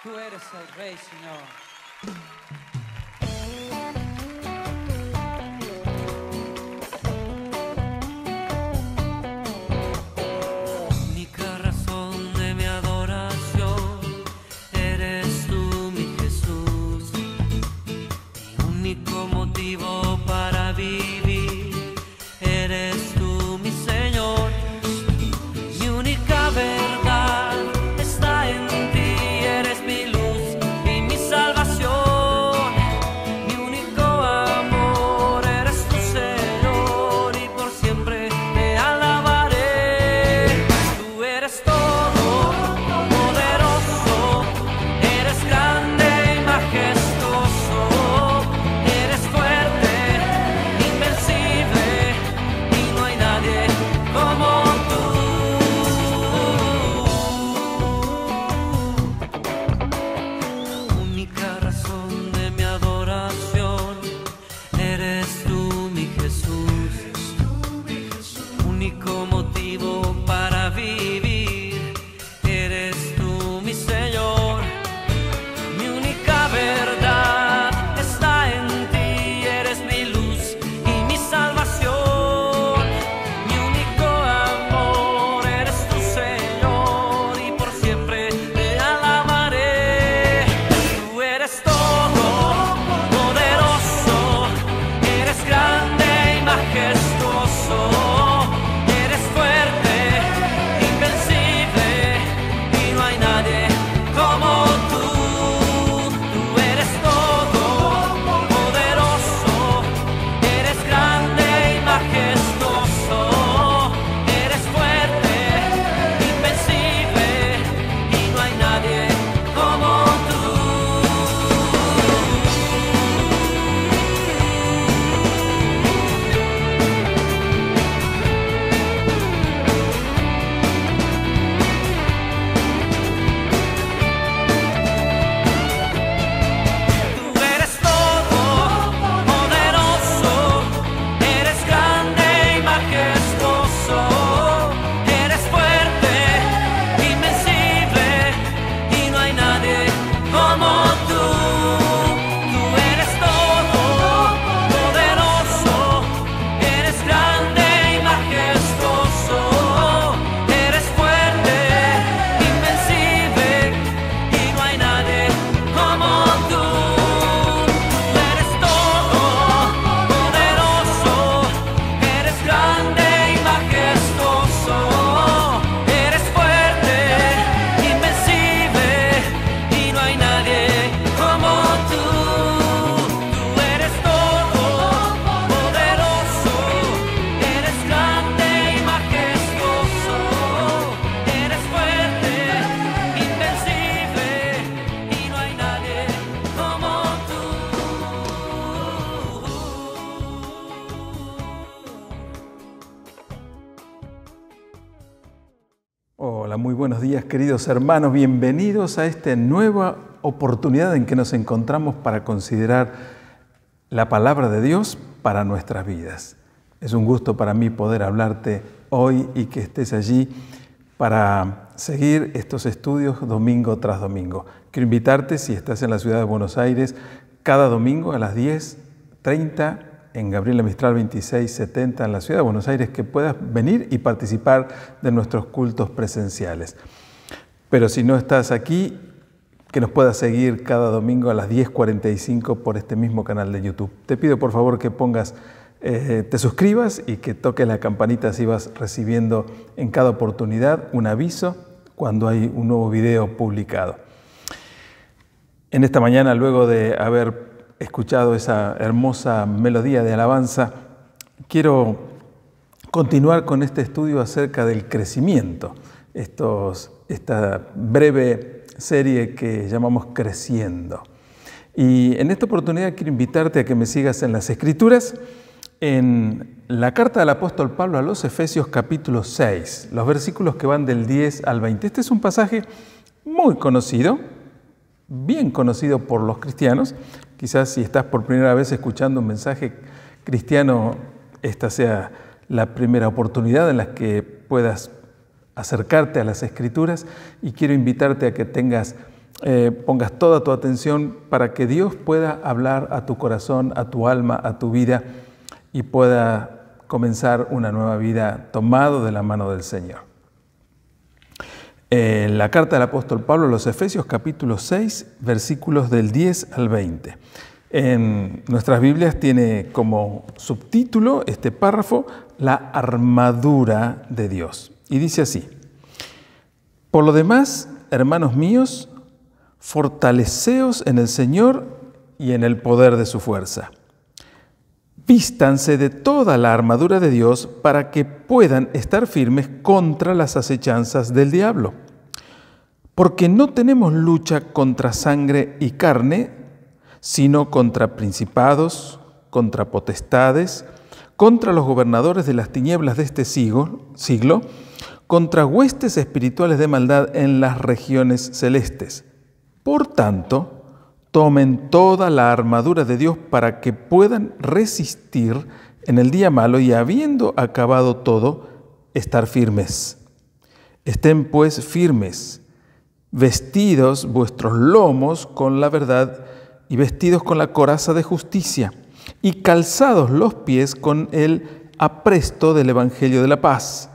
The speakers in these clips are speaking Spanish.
Tú eres el Rey, Señor. Única razón de mi adoración eres tú, mi Jesús. Mi único motivo para vivir eres tú, mi Señor. Mi única verdad está en ti, eres mi luz y mi salvación. Mi único amor eres tu Señor y por siempre te alabaré. Tú eres todo poderoso, eres grande y majestuoso, eres fuerte, invencible y no hay nadie como tú. Única razón de mi adoración eres tú, mi Jesús. Único motivo para vivir eres tú, mi Señor. Mi única verdad está en ti, eres mi luz y mi salvación. Mi único amor eres tu Señor y por siempre te alabaré. Tú eres todo poderoso, eres grande y majestuoso, eres fuerte, invencible y no hay nadie como tú. Tú eres todo poderoso, eres grande y majestuoso, eres fuerte, invencible y no hay nadie como tú. Tú eres todo poderoso, eres grande y majestuoso, eres fuerte, invencible y no hay nadie como tú. Tú eres todo poderoso, eres grande y majestuoso, eres fuerte, invencible y no hay nadie como tú. Tú eres todo poderoso, eres grande y majestuoso, eres fuerte, invencible y no hay nadie como tú. Tú eres todo poderoso, eres grande y majestuoso, eres fuerte, invencible y no hay nadie como tú. Hola, muy buenos días queridos hermanos, bienvenidos a esta nueva oportunidad en que nos encontramos para considerar la palabra de Dios para nuestras vidas. Es un gusto para mí poder hablarte hoy y que estés allí para seguir estos estudios domingo tras domingo. Quiero invitarte, si estás en la ciudad de Buenos Aires, cada domingo a las 10:30 en Gabriela Mistral 2670 en la ciudad de Buenos Aires, que puedas venir y participar de nuestros cultos presenciales. Pero si no estás aquí, que nos puedas seguir cada domingo a las 10:45 por este mismo canal de YouTube. Te pido por favor que te suscribas y que toques la campanita, así vas recibiendo en cada oportunidad un aviso cuando hay un nuevo video publicado. En esta mañana, luego de haber escuchado esa hermosa melodía de alabanza, quiero continuar con este estudio acerca del crecimiento, esta breve serie que llamamos Creciendo. Y en esta oportunidad quiero invitarte a que me sigas en las Escrituras, en la carta del apóstol Pablo a los Efesios capítulo 6, los versículos que van del 10 al 20. Este es un pasaje muy conocido, bien conocido por los cristianos. Quizás si estás por primera vez escuchando un mensaje cristiano, esta sea la primera oportunidad en la que puedas acercarte a las Escrituras, y quiero invitarte a que tengas pongas toda tu atención para que Dios pueda hablar a tu corazón, a tu alma, a tu vida y pueda comenzar una nueva vida tomado de la mano del Señor. La carta del apóstol Pablo a los Efesios, capítulo 6, versículos del 10 al 20. En nuestras Biblias tiene como subtítulo este párrafo, la armadura de Dios. Y dice así: por lo demás, hermanos míos, fortaleceos en el Señor y en el poder de su fuerza. Vístanse de toda la armadura de Dios para que puedan estar firmes contra las acechanzas del diablo. Porque no tenemos lucha contra sangre y carne, sino contra principados, contra potestades, contra los gobernadores de las tinieblas de este siglo, contra huestes espirituales de maldad en las regiones celestes. Por tanto, tomen toda la armadura de Dios para que puedan resistir en el día malo y, habiendo acabado todo, estar firmes. Estén pues firmes, vestidos vuestros lomos con la verdad y vestidos con la coraza de justicia y calzados los pies con el apresto del Evangelio de la paz.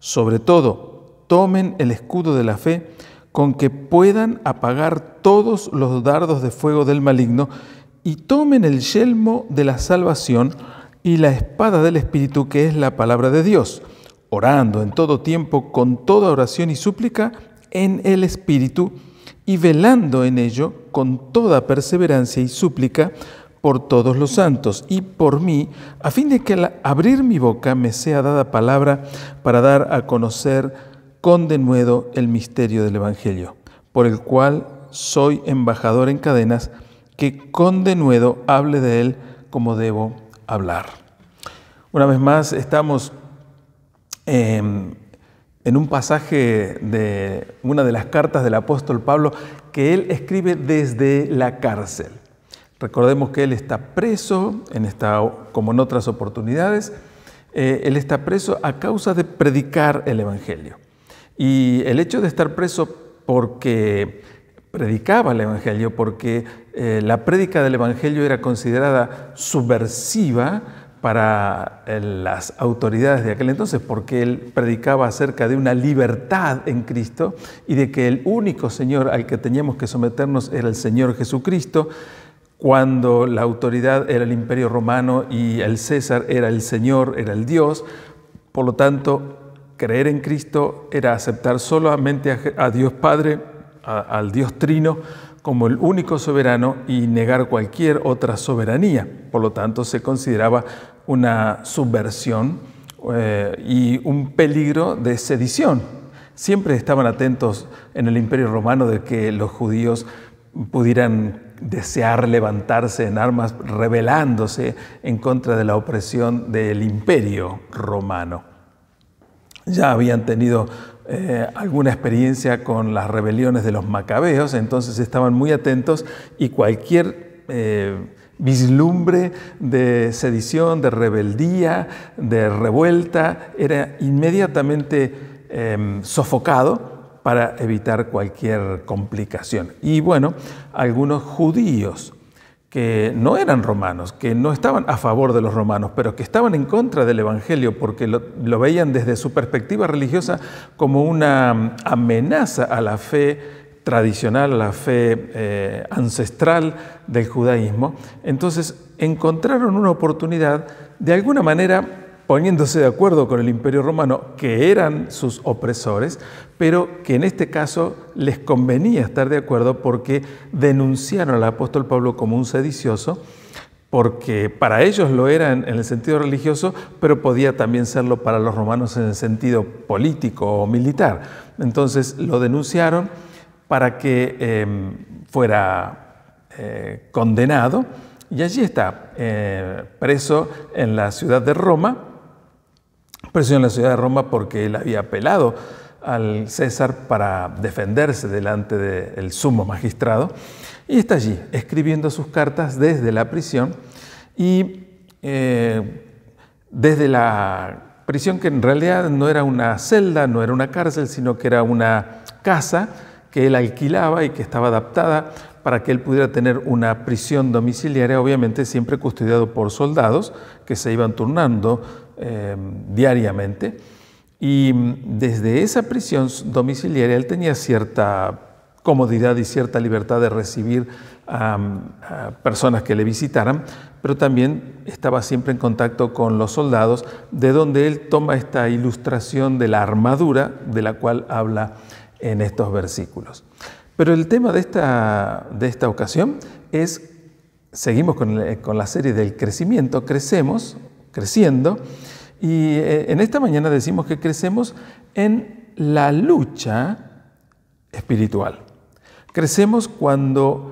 Sobre todo, tomen el escudo de la fe con que puedan apagar todos los dardos de fuego del maligno, y tomen el yelmo de la salvación y la espada del Espíritu, que es la palabra de Dios, orando en todo tiempo con toda oración y súplica en el Espíritu, y velando en ello con toda perseverancia y súplica por todos los santos y por mí, a fin de que al abrir mi boca me sea dada palabra para dar a conocer con denuedo el misterio del Evangelio, por el cual soy embajador en cadenas, que con denuedo hable de él como debo hablar. Una vez más estamos en un pasaje de una de las cartas del apóstol Pablo que él escribe desde la cárcel. Recordemos que él está preso, como en otras oportunidades, él está preso a causa de predicar el Evangelio. Y el hecho de estar preso porque predicaba el Evangelio, porque la prédica del Evangelio era considerada subversiva para las autoridades de aquel entonces, porque él predicaba acerca de una libertad en Cristo y de que el único Señor al que teníamos que someternos era el Señor Jesucristo, cuando la autoridad era el Imperio Romano y el César era el Señor, era el Dios. Por lo tanto, creer en Cristo era aceptar solamente a Dios Padre, al Dios Trino, como el único soberano y negar cualquier otra soberanía. Por lo tanto, se consideraba una subversión y un peligro de sedición. Siempre estaban atentos en el Imperio Romano de que los judíos pudieran desear levantarse en armas rebelándose en contra de la opresión del Imperio Romano. Ya habían tenido alguna experiencia con las rebeliones de los macabeos, entonces estaban muy atentos y cualquier vislumbre de sedición, de rebeldía, de revuelta, era inmediatamente sofocado para evitar cualquier complicación. Y bueno, algunos judíos que no eran romanos, que no estaban a favor de los romanos, pero que estaban en contra del Evangelio porque lo veían desde su perspectiva religiosa como una amenaza a la fe tradicional, a la fe ancestral del judaísmo. Entonces encontraron una oportunidad, de alguna manera poniéndose de acuerdo con el Imperio Romano, que eran sus opresores, pero que en este caso les convenía estar de acuerdo porque denunciaron al apóstol Pablo como un sedicioso, porque para ellos lo era en el sentido religioso, pero podía también serlo para los romanos en el sentido político o militar. Entonces lo denunciaron para que fuera condenado, y allí está, preso en la ciudad de Roma, porque él había apelado al César para defenderse delante del sumo magistrado, y está allí escribiendo sus cartas desde la prisión, y desde la prisión, que en realidad no era una celda, no era una cárcel, sino que era una casa que él alquilaba y que estaba adaptada para que él pudiera tener una prisión domiciliaria, obviamente siempre custodiado por soldados que se iban turnando diariamente. Y desde esa prisión domiciliaria él tenía cierta comodidad y cierta libertad de recibir a personas que le visitaran, pero también estaba siempre en contacto con los soldados, de donde él toma esta ilustración de la armadura de la cual habla en estos versículos. Pero el tema de esta ocasión es, seguimos con la serie del crecimiento, crecemos, creciendo, y en esta mañana decimos que crecemos en la lucha espiritual. Crecemos cuando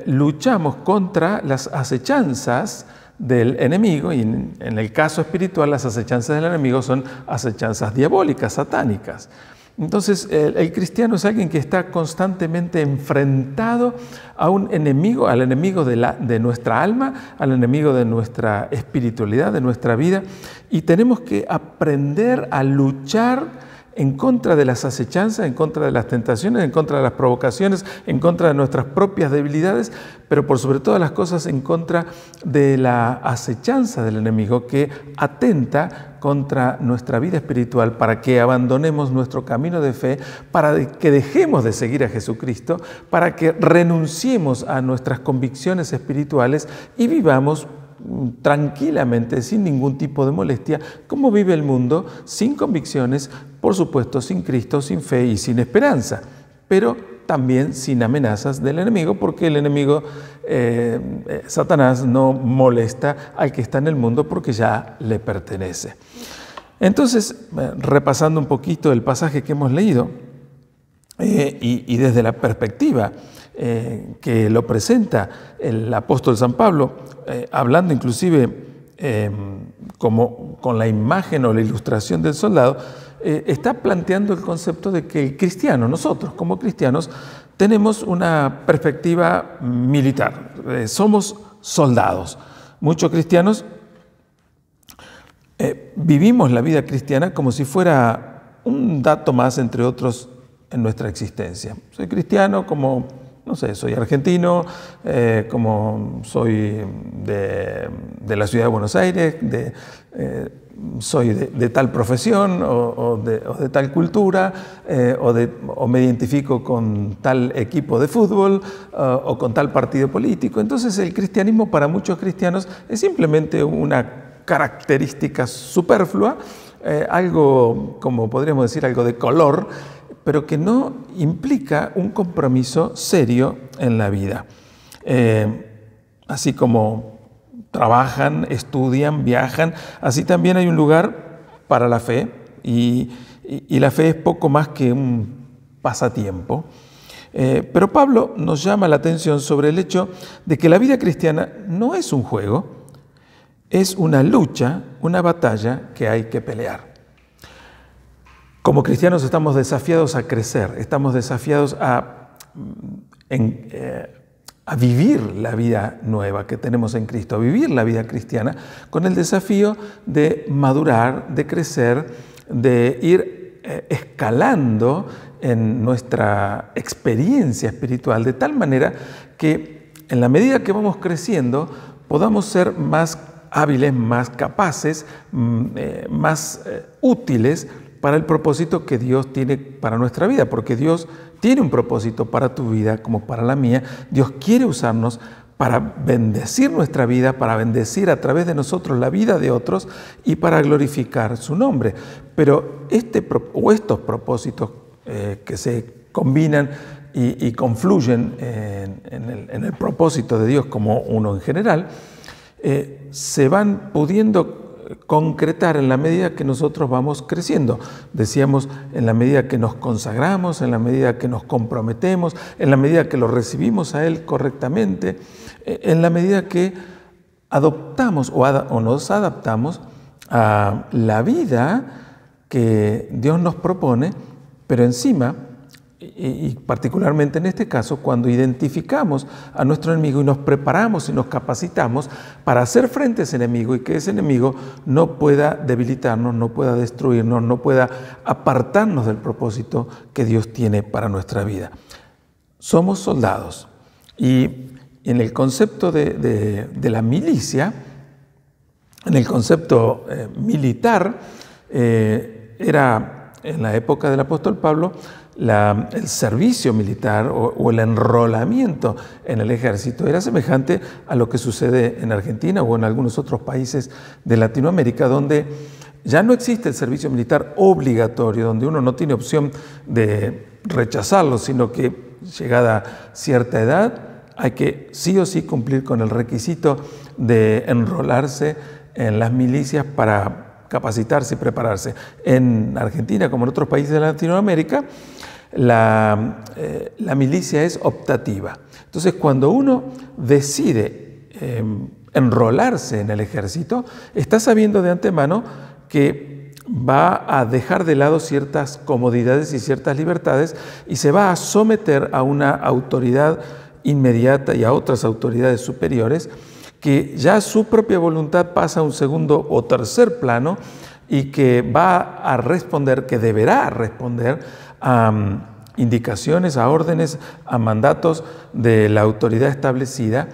luchamos contra las acechanzas del enemigo, y en el caso espiritual las acechanzas del enemigo son acechanzas diabólicas, satánicas. Entonces el cristiano es alguien que está constantemente enfrentado a un enemigo, al enemigo de nuestra alma, al enemigo de nuestra espiritualidad, de nuestra vida, y tenemos que aprender a luchar en contra de las acechanzas, en contra de las tentaciones, en contra de las provocaciones, en contra de nuestras propias debilidades, pero por sobre todas las cosas en contra de la acechanza del enemigo que atenta contra nuestra vida espiritual para que abandonemos nuestro camino de fe, para que dejemos de seguir a Jesucristo, para que renunciemos a nuestras convicciones espirituales y vivamos tranquilamente, sin ningún tipo de molestia, como vive el mundo, sin convicciones, por supuesto, sin Cristo, sin fe y sin esperanza, pero también sin amenazas del enemigo, porque el enemigo, Satanás, no molesta al que está en el mundo porque ya le pertenece. Entonces, repasando un poquito el pasaje que hemos leído, y desde la perspectiva que lo presenta el apóstol San Pablo, hablando inclusive como con la imagen o la ilustración del soldado, está planteando el concepto de que el cristiano, nosotros como cristianos, tenemos una perspectiva militar, somos soldados. Muchos cristianos vivimos la vida cristiana como si fuera un dato más entre otros en nuestra existencia. Soy cristiano como, no sé, soy argentino, como soy de la ciudad de Buenos Aires, soy de tal profesión o de tal cultura, o me identifico con tal equipo de fútbol o con tal partido político. Entonces el cristianismo para muchos cristianos es simplemente una característica superflua, algo, como podríamos decir, algo de color, pero que no implica un compromiso serio en la vida. Así como trabajan, estudian, viajan, así también hay un lugar para la fe, y la fe es poco más que un pasatiempo. Pero Pablo nos llama la atención sobre el hecho de que la vida cristiana no es un juego, es una lucha, una batalla que hay que pelear. Como cristianos estamos desafiados a crecer, estamos desafiados a vivir la vida nueva que tenemos en Cristo, a vivir la vida cristiana con el desafío de madurar, de crecer, de ir escalando en nuestra experiencia espiritual, de tal manera que en la medida que vamos creciendo podamos ser más hábiles, más capaces, más útiles para el propósito que Dios tiene para nuestra vida, porque Dios tiene un propósito para tu vida como para la mía. Dios quiere usarnos para bendecir nuestra vida, para bendecir a través de nosotros la vida de otros y para glorificar su nombre. Pero estos propósitos que se combinan y confluyen en el propósito de Dios como uno en general, se van pudiendo concretar en la medida que nosotros vamos creciendo. Decíamos, en la medida que nos consagramos, en la medida que nos comprometemos, en la medida que lo recibimos a Él correctamente, en la medida que adoptamos o nos adaptamos a la vida que Dios nos propone, pero encima y particularmente en este caso, cuando identificamos a nuestro enemigo y nos preparamos y nos capacitamos para hacer frente a ese enemigo y que ese enemigo no pueda debilitarnos, no pueda destruirnos, no pueda apartarnos del propósito que Dios tiene para nuestra vida. Somos soldados y en el concepto de la milicia, en el concepto militar, era en la época del apóstol Pablo el servicio militar o el enrolamiento en el ejército era semejante a lo que sucede en Argentina o en algunos otros países de Latinoamérica, donde ya no existe el servicio militar obligatorio, donde uno no tiene opción de rechazarlo, sino que llegada cierta edad hay que sí o sí cumplir con el requisito de enrolarse en las milicias para capacitarse y prepararse. En Argentina, como en otros países de Latinoamérica, la milicia es optativa. Entonces, cuando uno decide enrolarse en el ejército, está sabiendo de antemano que va a dejar de lado ciertas comodidades y ciertas libertades y se va a someter a una autoridad inmediata y a otras autoridades superiores, que ya su propia voluntad pasa a un segundo o tercer plano y que va a responder, que deberá responder a indicaciones, a órdenes, a mandatos de la autoridad establecida.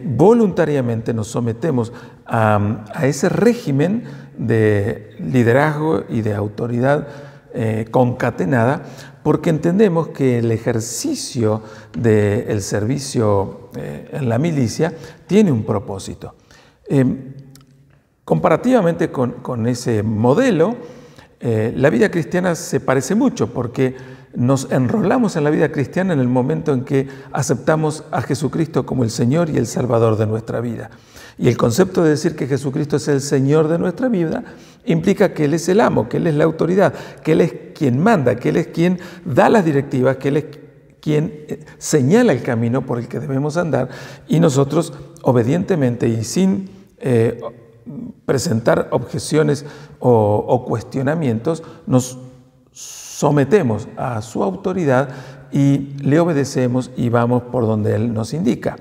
Voluntariamente nos sometemos a ese régimen de liderazgo y de autoridad concatenada, porque entendemos que el ejercicio del servicio en la milicia tiene un propósito. Comparativamente con ese modelo, la vida cristiana se parece mucho, porque nos enrolamos en la vida cristiana en el momento en que aceptamos a Jesucristo como el Señor y el Salvador de nuestra vida. Y el concepto de decir que Jesucristo es el Señor de nuestra vida implica que Él es el amo, que Él es la autoridad, que Él es quien manda, que Él es quien da las directivas, que Él es quien señala el camino por el que debemos andar, y nosotros obedientemente y sin presentar objeciones o cuestionamientos nos sometemos a su autoridad y le obedecemos y vamos por donde Él nos indica.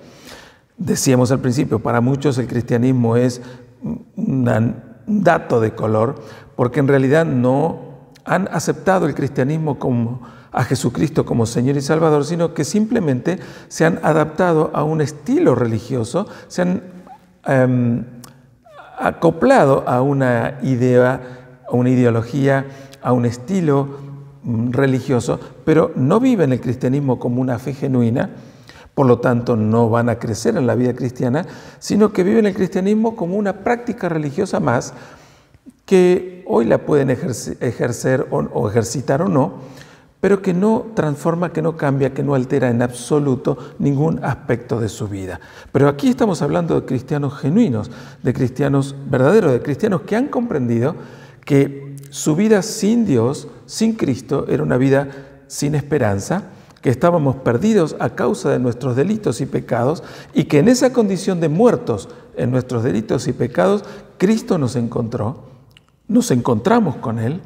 Decíamos al principio, para muchos el cristianismo es un dato de color, porque en realidad no han aceptado el cristianismo como a Jesucristo como Señor y Salvador, sino que simplemente se han adaptado a un estilo religioso, se han acoplado a una idea, a una ideología, a un estilo religioso, pero no viven el cristianismo como una fe genuina. Por lo tanto, no van a crecer en la vida cristiana, sino que viven el cristianismo como una práctica religiosa más, que hoy la pueden ejercer o ejercitar o no, pero que no transforma, que no cambia, que no altera en absoluto ningún aspecto de su vida. Pero aquí estamos hablando de cristianos genuinos, de cristianos verdaderos, de cristianos que han comprendido que su vida sin Dios, sin Cristo, era una vida sin esperanza, que estábamos perdidos a causa de nuestros delitos y pecados, y que en esa condición de muertos en nuestros delitos y pecados, Cristo nos encontró, nos encontramos con Él,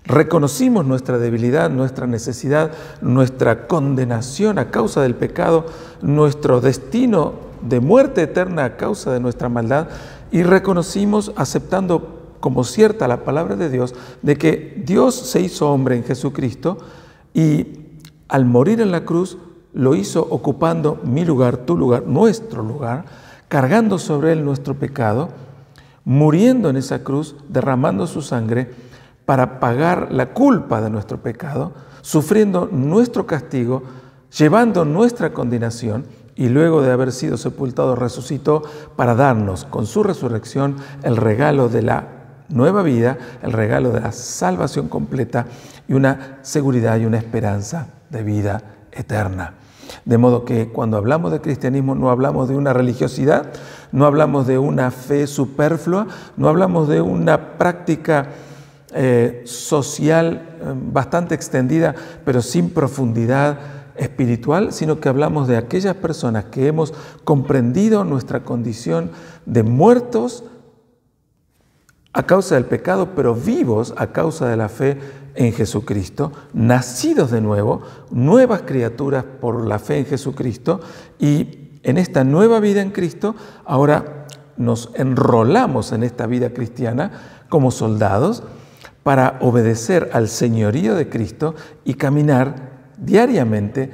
reconocimos nuestra debilidad, nuestra necesidad, nuestra condenación a causa del pecado, nuestro destino de muerte eterna a causa de nuestra maldad, y reconocimos, aceptando como cierta la palabra de Dios, de que Dios se hizo hombre en Jesucristo y al morir en la cruz lo hizo ocupando mi lugar, tu lugar, nuestro lugar, cargando sobre Él nuestro pecado, muriendo en esa cruz, derramando su sangre para pagar la culpa de nuestro pecado, sufriendo nuestro castigo, llevando nuestra condenación, y luego de haber sido sepultado resucitó para darnos con su resurrección el regalo de la nueva vida, el regalo de la salvación completa y una seguridad y una esperanza de vida eterna. De modo que cuando hablamos de cristianismo no hablamos de una religiosidad, no hablamos de una fe superflua, no hablamos de una práctica social bastante extendida, pero sin profundidad espiritual, sino que hablamos de aquellas personas que hemos comprendido nuestra condición de muertos a causa del pecado, pero vivos a causa de la fe en Jesucristo, nacidos de nuevo, nuevas criaturas por la fe en Jesucristo, y en esta nueva vida en Cristo, ahora nos enrolamos en esta vida cristiana como soldados para obedecer al señorío de Cristo y caminar diariamente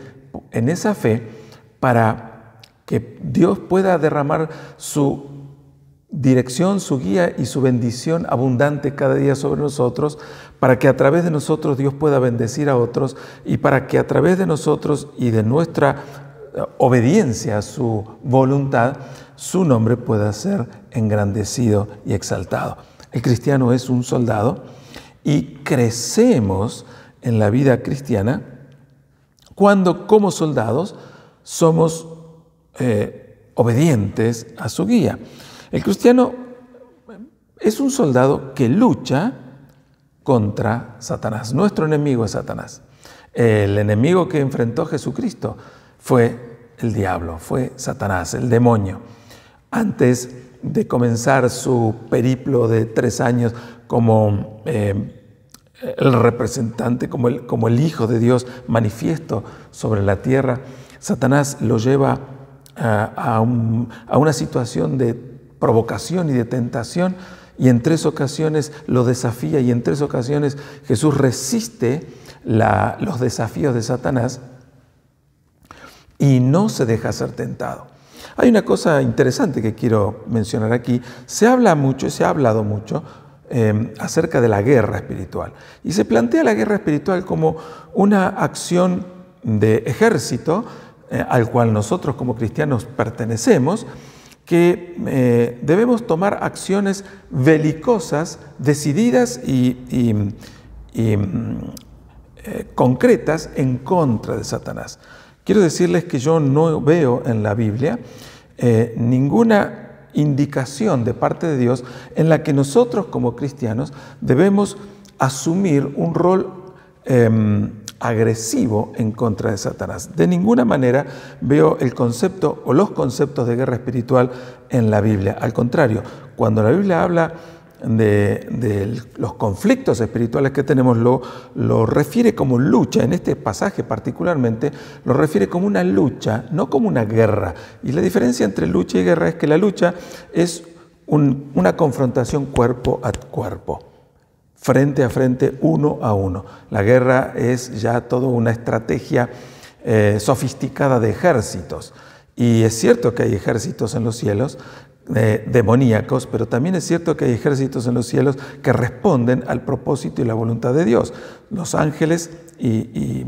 en esa fe para que Dios pueda derramar su dirección, su guía y su bendición abundante cada día sobre nosotros, para que a través de nosotros Dios pueda bendecir a otros y para que a través de nosotros y de nuestra obediencia a su voluntad, su nombre pueda ser engrandecido y exaltado. El cristiano es un soldado y crecemos en la vida cristiana cuando como soldados somos obedientes a su guía. El cristiano es un soldado que lucha contra Satanás. Nuestro enemigo es Satanás. El enemigo que enfrentó Jesucristo fue el diablo, fue Satanás, el demonio. Antes de comenzar su periplo de 3 años como el representante, como el Hijo de Dios manifiesto sobre la tierra, Satanás lo lleva a una situación de provocación y de tentación, y en 3 ocasiones lo desafía, y en 3 ocasiones Jesús resiste los desafíos de Satanás y no se deja ser tentado. Hay una cosa interesante que quiero mencionar aquí. Se habla mucho, se ha hablado mucho acerca de la guerra espiritual. Y se plantea la guerra espiritual como una acción de ejército al cual nosotros como cristianos pertenecemos, que debemos tomar acciones belicosas, decididas y concretas en contra de Satanás. Quiero decirles que yo no veo en la Biblia ninguna indicación de parte de Dios en la que nosotros como cristianos debemos asumir un rol agresivo en contra de Satanás. De ninguna manera veo el concepto o los conceptos de guerra espiritual en la Biblia. Al contrario, cuando la Biblia habla de los conflictos espirituales que tenemos, lo refiere como lucha. En este pasaje particularmente lo refiere como una lucha, no como una guerra. Y la diferencia entre lucha y guerra es que la lucha es una confrontación cuerpo a cuerpo, frente a frente, uno a uno. La guerra es ya toda una estrategia sofisticada de ejércitos. Y es cierto que hay ejércitos en los cielos demoníacos, pero también es cierto que hay ejércitos en los cielos que responden al propósito y la voluntad de Dios. Los ángeles y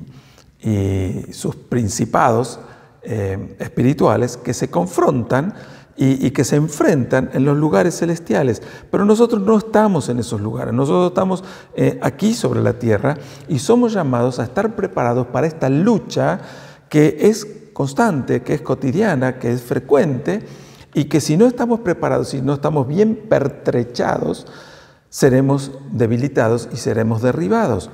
sus principados espirituales que se confrontan y que se enfrentan en los lugares celestiales. Pero nosotros no estamos en esos lugares, nosotros estamos aquí sobre la tierra y somos llamados a estar preparados para esta lucha que es constante, que es cotidiana, que es frecuente, y que si no estamos preparados, si no estamos bien pertrechados, seremos debilitados y seremos derribados.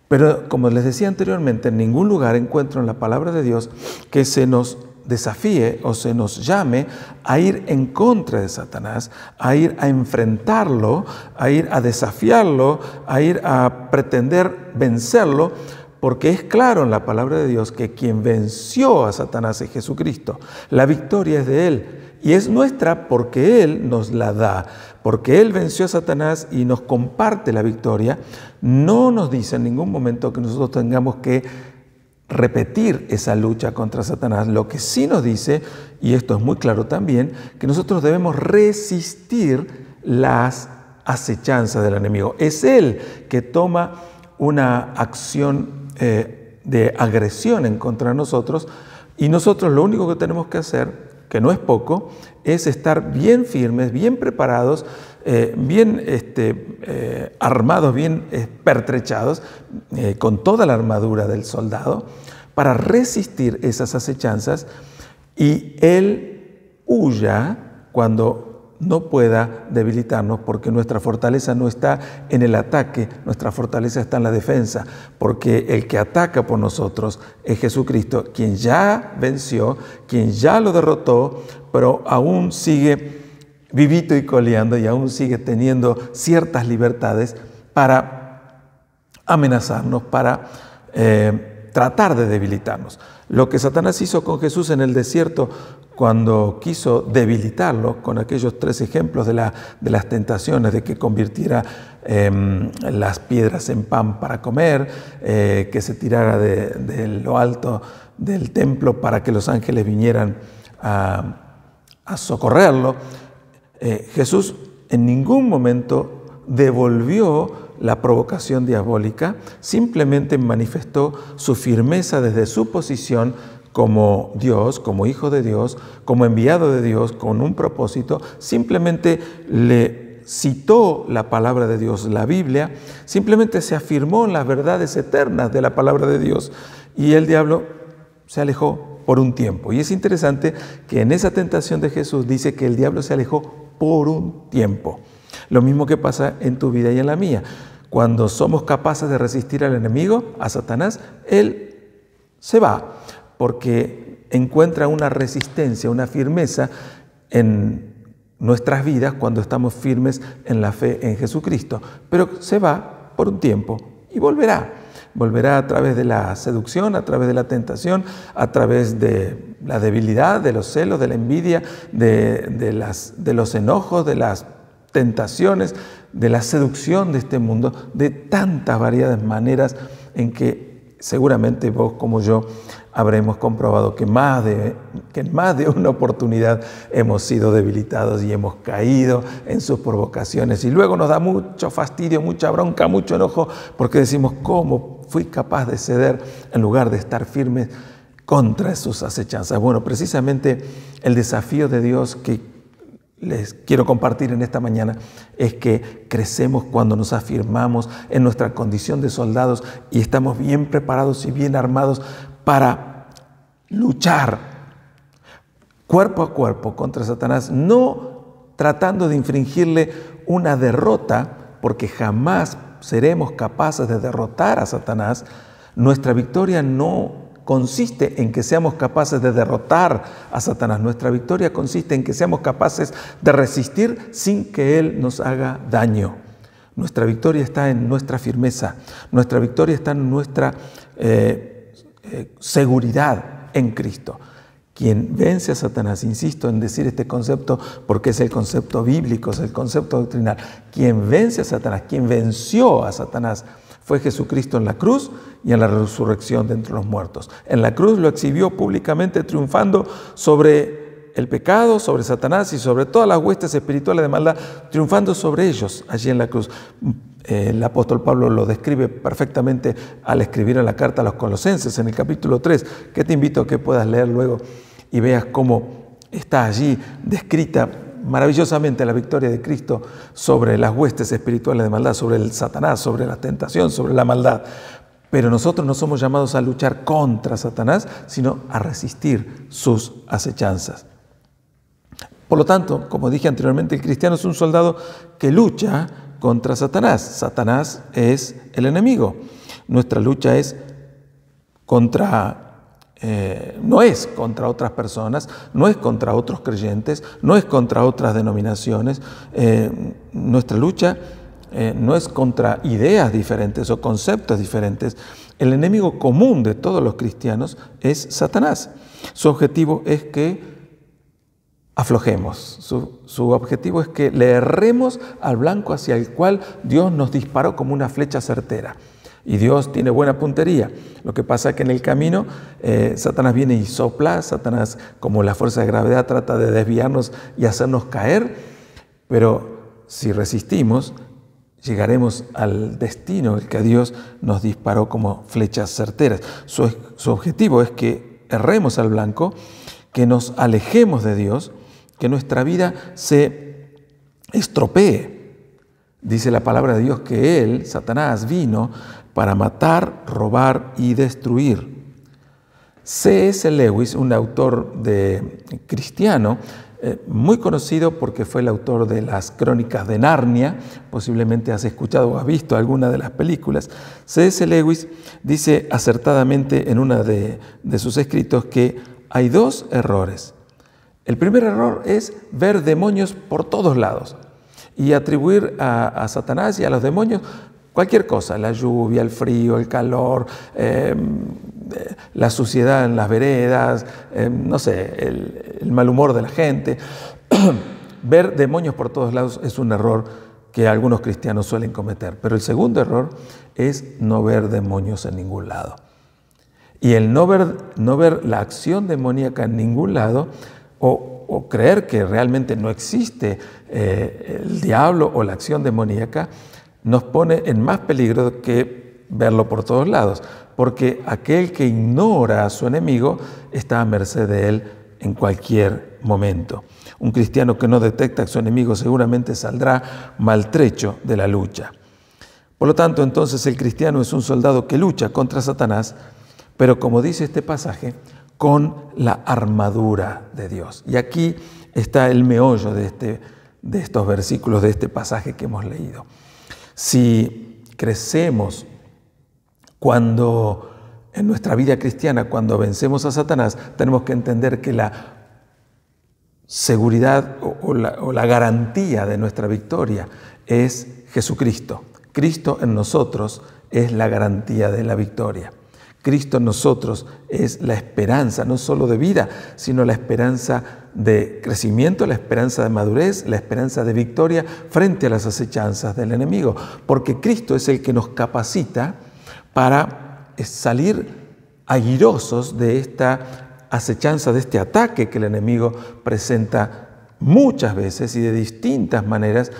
Pero como les decía anteriormente, en ningún lugar encuentro en la palabra de Dios que se nos desafíe o se nos llame a ir en contra de Satanás, a ir a enfrentarlo, a ir a desafiarlo, a ir a pretender vencerlo, porque es claro en la palabra de Dios que quien venció a Satanás es Jesucristo. La victoria es de Él y es nuestra porque Él nos la da. Porque Él venció a Satanás y nos comparte la victoria, no nos dice en ningún momento que nosotros tengamos que repetir esa lucha contra Satanás. Lo que sí nos dice, y esto es muy claro también, que nosotros debemos resistir las acechanzas del enemigo. Es Él que toma una acción de agresión en contra de nosotros, y nosotros lo único que tenemos que hacer, que no es poco, es estar bien firmes, bien preparados, bien armados, bien pertrechados, con toda la armadura del soldado, para resistir esas acechanzas y Él huya cuando no pueda debilitarnos, porque nuestra fortaleza no está en el ataque, nuestra fortaleza está en la defensa, porque el que ataca por nosotros es Jesucristo, quien ya venció, quien ya lo derrotó, pero aún sigue vivito y coleando y aún sigue teniendo ciertas libertades para amenazarnos, para tratar de debilitarnos. Lo que Satanás hizo con Jesús en el desierto cuando quiso debilitarlo con aquellos 3 ejemplos de las tentaciones, de que convirtiera las piedras en pan para comer, que se tirara de lo alto del templo para que los ángeles vinieran a socorrerlo, Jesús en ningún momento devolvió la provocación diabólica, simplemente manifestó su firmeza desde su posición como Dios, como Hijo de Dios, como enviado de Dios, con un propósito. Simplemente le citó la palabra de Dios, la Biblia, simplemente se afirmó en las verdades eternas de la palabra de Dios, y el diablo se alejó por un tiempo. Y es interesante que en esa tentación de Jesús dice que el diablo se alejó por un tiempo. Lo mismo que pasa en tu vida y en la mía. Cuando somos capaces de resistir al enemigo, a Satanás, él se va, porque encuentra una resistencia, una firmeza en nuestras vidas cuando estamos firmes en la fe en Jesucristo. Pero se va por un tiempo y volverá. Volverá a través de la seducción, a través de la tentación, a través de la debilidad, de los celos, de la envidia, de los enojos, de las tentaciones, de la seducción de este mundo, de tantas variadas maneras en que seguramente vos como yo habremos comprobado que en más de una oportunidad hemos sido debilitados y hemos caído en sus provocaciones. Y luego nos da mucho fastidio, mucha bronca, mucho enojo, porque decimos, ¿cómo fui capaz de ceder en lugar de estar firmes contra sus acechanzas? Bueno, precisamente el desafío de Dios que les quiero compartir en esta mañana es que crecemos cuando nos afirmamos en nuestra condición de soldados y estamos bien preparados y bien armados para luchar cuerpo a cuerpo contra Satanás, no tratando de infringirle una derrota, porque jamás seremos capaces de derrotar a Satanás. Nuestra victoria no consiste en que seamos capaces de derrotar a Satanás. Nuestra victoria consiste en que seamos capaces de resistir sin que él nos haga daño. Nuestra victoria está en nuestra firmeza. Nuestra victoria está en nuestra seguridad en Cristo. Quien vence a Satanás, insisto en decir este concepto porque es el concepto bíblico, es el concepto doctrinal. Quien vence a Satanás, quien venció a Satanás, fue Jesucristo en la cruz y en la resurrección de entre los muertos. En la cruz lo exhibió públicamente, triunfando sobre el pecado, sobre Satanás y sobre todas las huestes espirituales de maldad, triunfando sobre ellos allí en la cruz. El apóstol Pablo lo describe perfectamente al escribir en la carta a los Colosenses, en el capítulo 3, que te invito a que puedas leer luego y veas cómo está allí descrita maravillosamente la victoria de Cristo sobre las huestes espirituales de maldad, sobre el Satanás, sobre la tentación, sobre la maldad. Pero nosotros no somos llamados a luchar contra Satanás, sino a resistir sus acechanzas. Por lo tanto, como dije anteriormente, el cristiano es un soldado que lucha contra Satanás. Satanás es el enemigo. Nuestra lucha es no es contra otras personas, no es contra otros creyentes, no es contra otras denominaciones. Nuestra lucha no es contra ideas diferentes o conceptos diferentes. El enemigo común de todos los cristianos es Satanás. Su objetivo es que aflojemos. Su objetivo es que le erremos al blanco hacia el cual Dios nos disparó como una flecha certera. Y Dios tiene buena puntería. Lo que pasa es que en el camino Satanás viene y sopla. Satanás, como la fuerza de gravedad, trata de desviarnos y hacernos caer. Pero si resistimos, llegaremos al destino el que Dios nos disparó como flechas certeras. Su objetivo es que erremos al blanco, que nos alejemos de Dios, que nuestra vida se estropee. Dice la palabra de Dios que él, Satanás, vino para matar, robar y destruir. C.S. Lewis, un autor cristiano, muy conocido porque fue el autor de las Crónicas de Narnia, posiblemente has escuchado o has visto alguna de las películas. C.S. Lewis dice acertadamente en uno de sus escritos que hay 2 errores. El primer error es ver demonios por todos lados y atribuir a Satanás y a los demonios Cualquier cosa, la lluvia, el frío, el calor, la suciedad en las veredas, no sé, el mal humor de la gente. Ver demonios por todos lados es un error que algunos cristianos suelen cometer. Pero el segundo error es no ver demonios en ningún lado. Y el no ver la acción demoníaca en ningún lado, o creer que realmente no existe el diablo o la acción demoníaca, nos pone en más peligro que verlo por todos lados, porque aquel que ignora a su enemigo está a merced de él en cualquier momento. Un cristiano que no detecta a su enemigo seguramente saldrá maltrecho de la lucha. Por lo tanto, entonces el cristiano es un soldado que lucha contra Satanás, pero como dice este pasaje, con la armadura de Dios. Y aquí está el meollo de estos versículos, de este pasaje que hemos leído. Si crecemos en nuestra vida cristiana, cuando vencemos a Satanás, tenemos que entender que la seguridad o la garantía de nuestra victoria es Jesucristo. Cristo en nosotros es la garantía de la victoria. Cristo en nosotros es la esperanza, no solo de vida, sino la esperanza de crecimiento, la esperanza de madurez, la esperanza de victoria frente a las acechanzas del enemigo. Porque Cristo es el que nos capacita para salir airosos de esta acechanza, de este ataque que el enemigo presenta muchas veces y de distintas maneras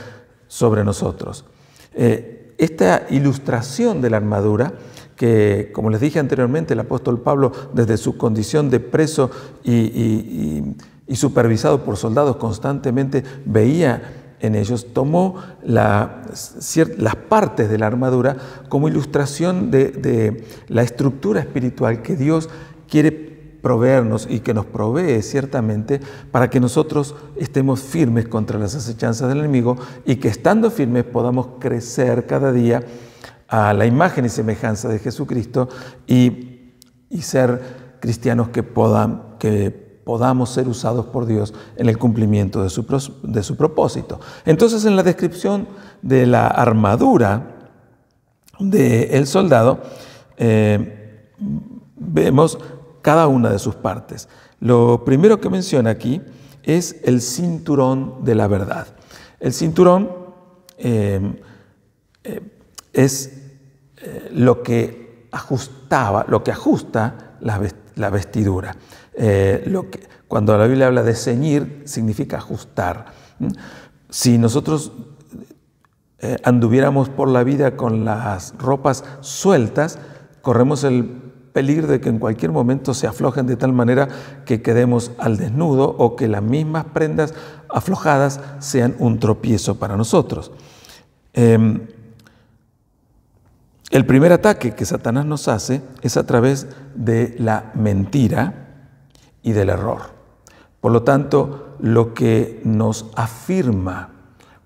sobre nosotros. Esta ilustración de la armadura, que, como les dije anteriormente, el apóstol Pablo, desde su condición de preso y supervisado por soldados, constantemente veía en ellos, tomó las partes de la armadura como ilustración de la estructura espiritual que Dios quiere proveernos y que nos provee ciertamente para que nosotros estemos firmes contra las acechanzas del enemigo y que estando firmes podamos crecer cada día a la imagen y semejanza de Jesucristo y ser cristianos que podamos ser usados por Dios en el cumplimiento de su propósito. Entonces, en la descripción de la armadura del soldado, vemos cada una de sus partes. Lo primero que menciona aquí es el cinturón de la verdad. El cinturón es lo que ajusta la vestidura. Cuando la Biblia habla de ceñir, significa ajustar. Si nosotros anduviéramos por la vida con las ropas sueltas, corremos el peligro de que en cualquier momento se aflojen de tal manera que quedemos al desnudo o que las mismas prendas aflojadas sean un tropiezo para nosotros. El primer ataque que Satanás nos hace es a través de la mentira y del error. Por lo tanto, lo que nos afirma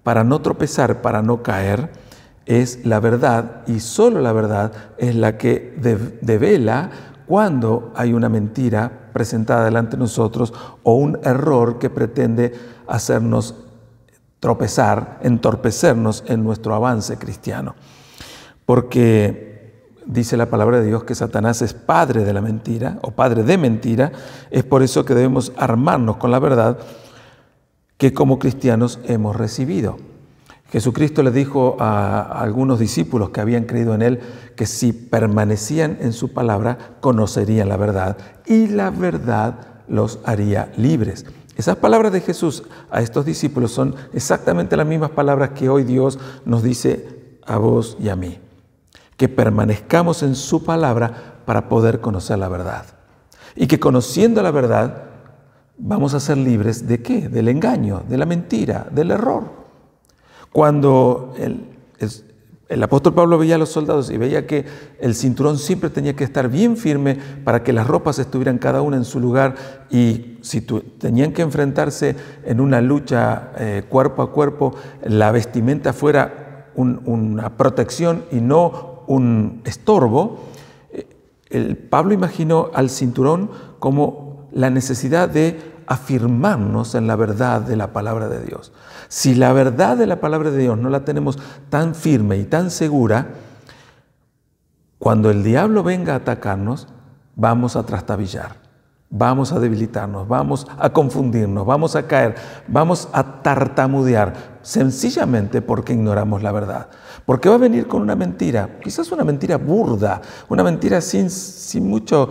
para no tropezar, para no caer, es la verdad, y solo la verdad es la que devela cuando hay una mentira presentada delante de nosotros o un error que pretende hacernos tropezar, entorpecernos en nuestro avance cristiano. Porque dice la palabra de Dios que Satanás es padre de la mentira o padre de mentira. Es por eso que debemos armarnos con la verdad que como cristianos hemos recibido. Jesucristo le dijo a algunos discípulos que habían creído en Él que si permanecían en su palabra, conocerían la verdad y la verdad los haría libres. Esas palabras de Jesús a estos discípulos son exactamente las mismas palabras que hoy Dios nos dice a vos y a mí. Que permanezcamos en su palabra para poder conocer la verdad. Y que conociendo la verdad vamos a ser libres ¿de qué? Del engaño, de la mentira, del error. Cuando el apóstol Pablo veía a los soldados y veía que el cinturón siempre tenía que estar bien firme para que las ropas estuvieran cada una en su lugar y si tenían que enfrentarse en una lucha cuerpo a cuerpo, la vestimenta fuera una protección y no un estorbo, Pablo imaginó al cinturón como la necesidad de afirmarnos en la verdad de la palabra de Dios. Si la verdad de la palabra de Dios no la tenemos tan firme y tan segura, cuando el diablo venga a atacarnos, vamos a trastabillar, vamos a debilitarnos, vamos a confundirnos, vamos a caer, vamos a tartamudear, sencillamente porque ignoramos la verdad. Porque va a venir con una mentira, quizás una mentira burda, una mentira sin mucho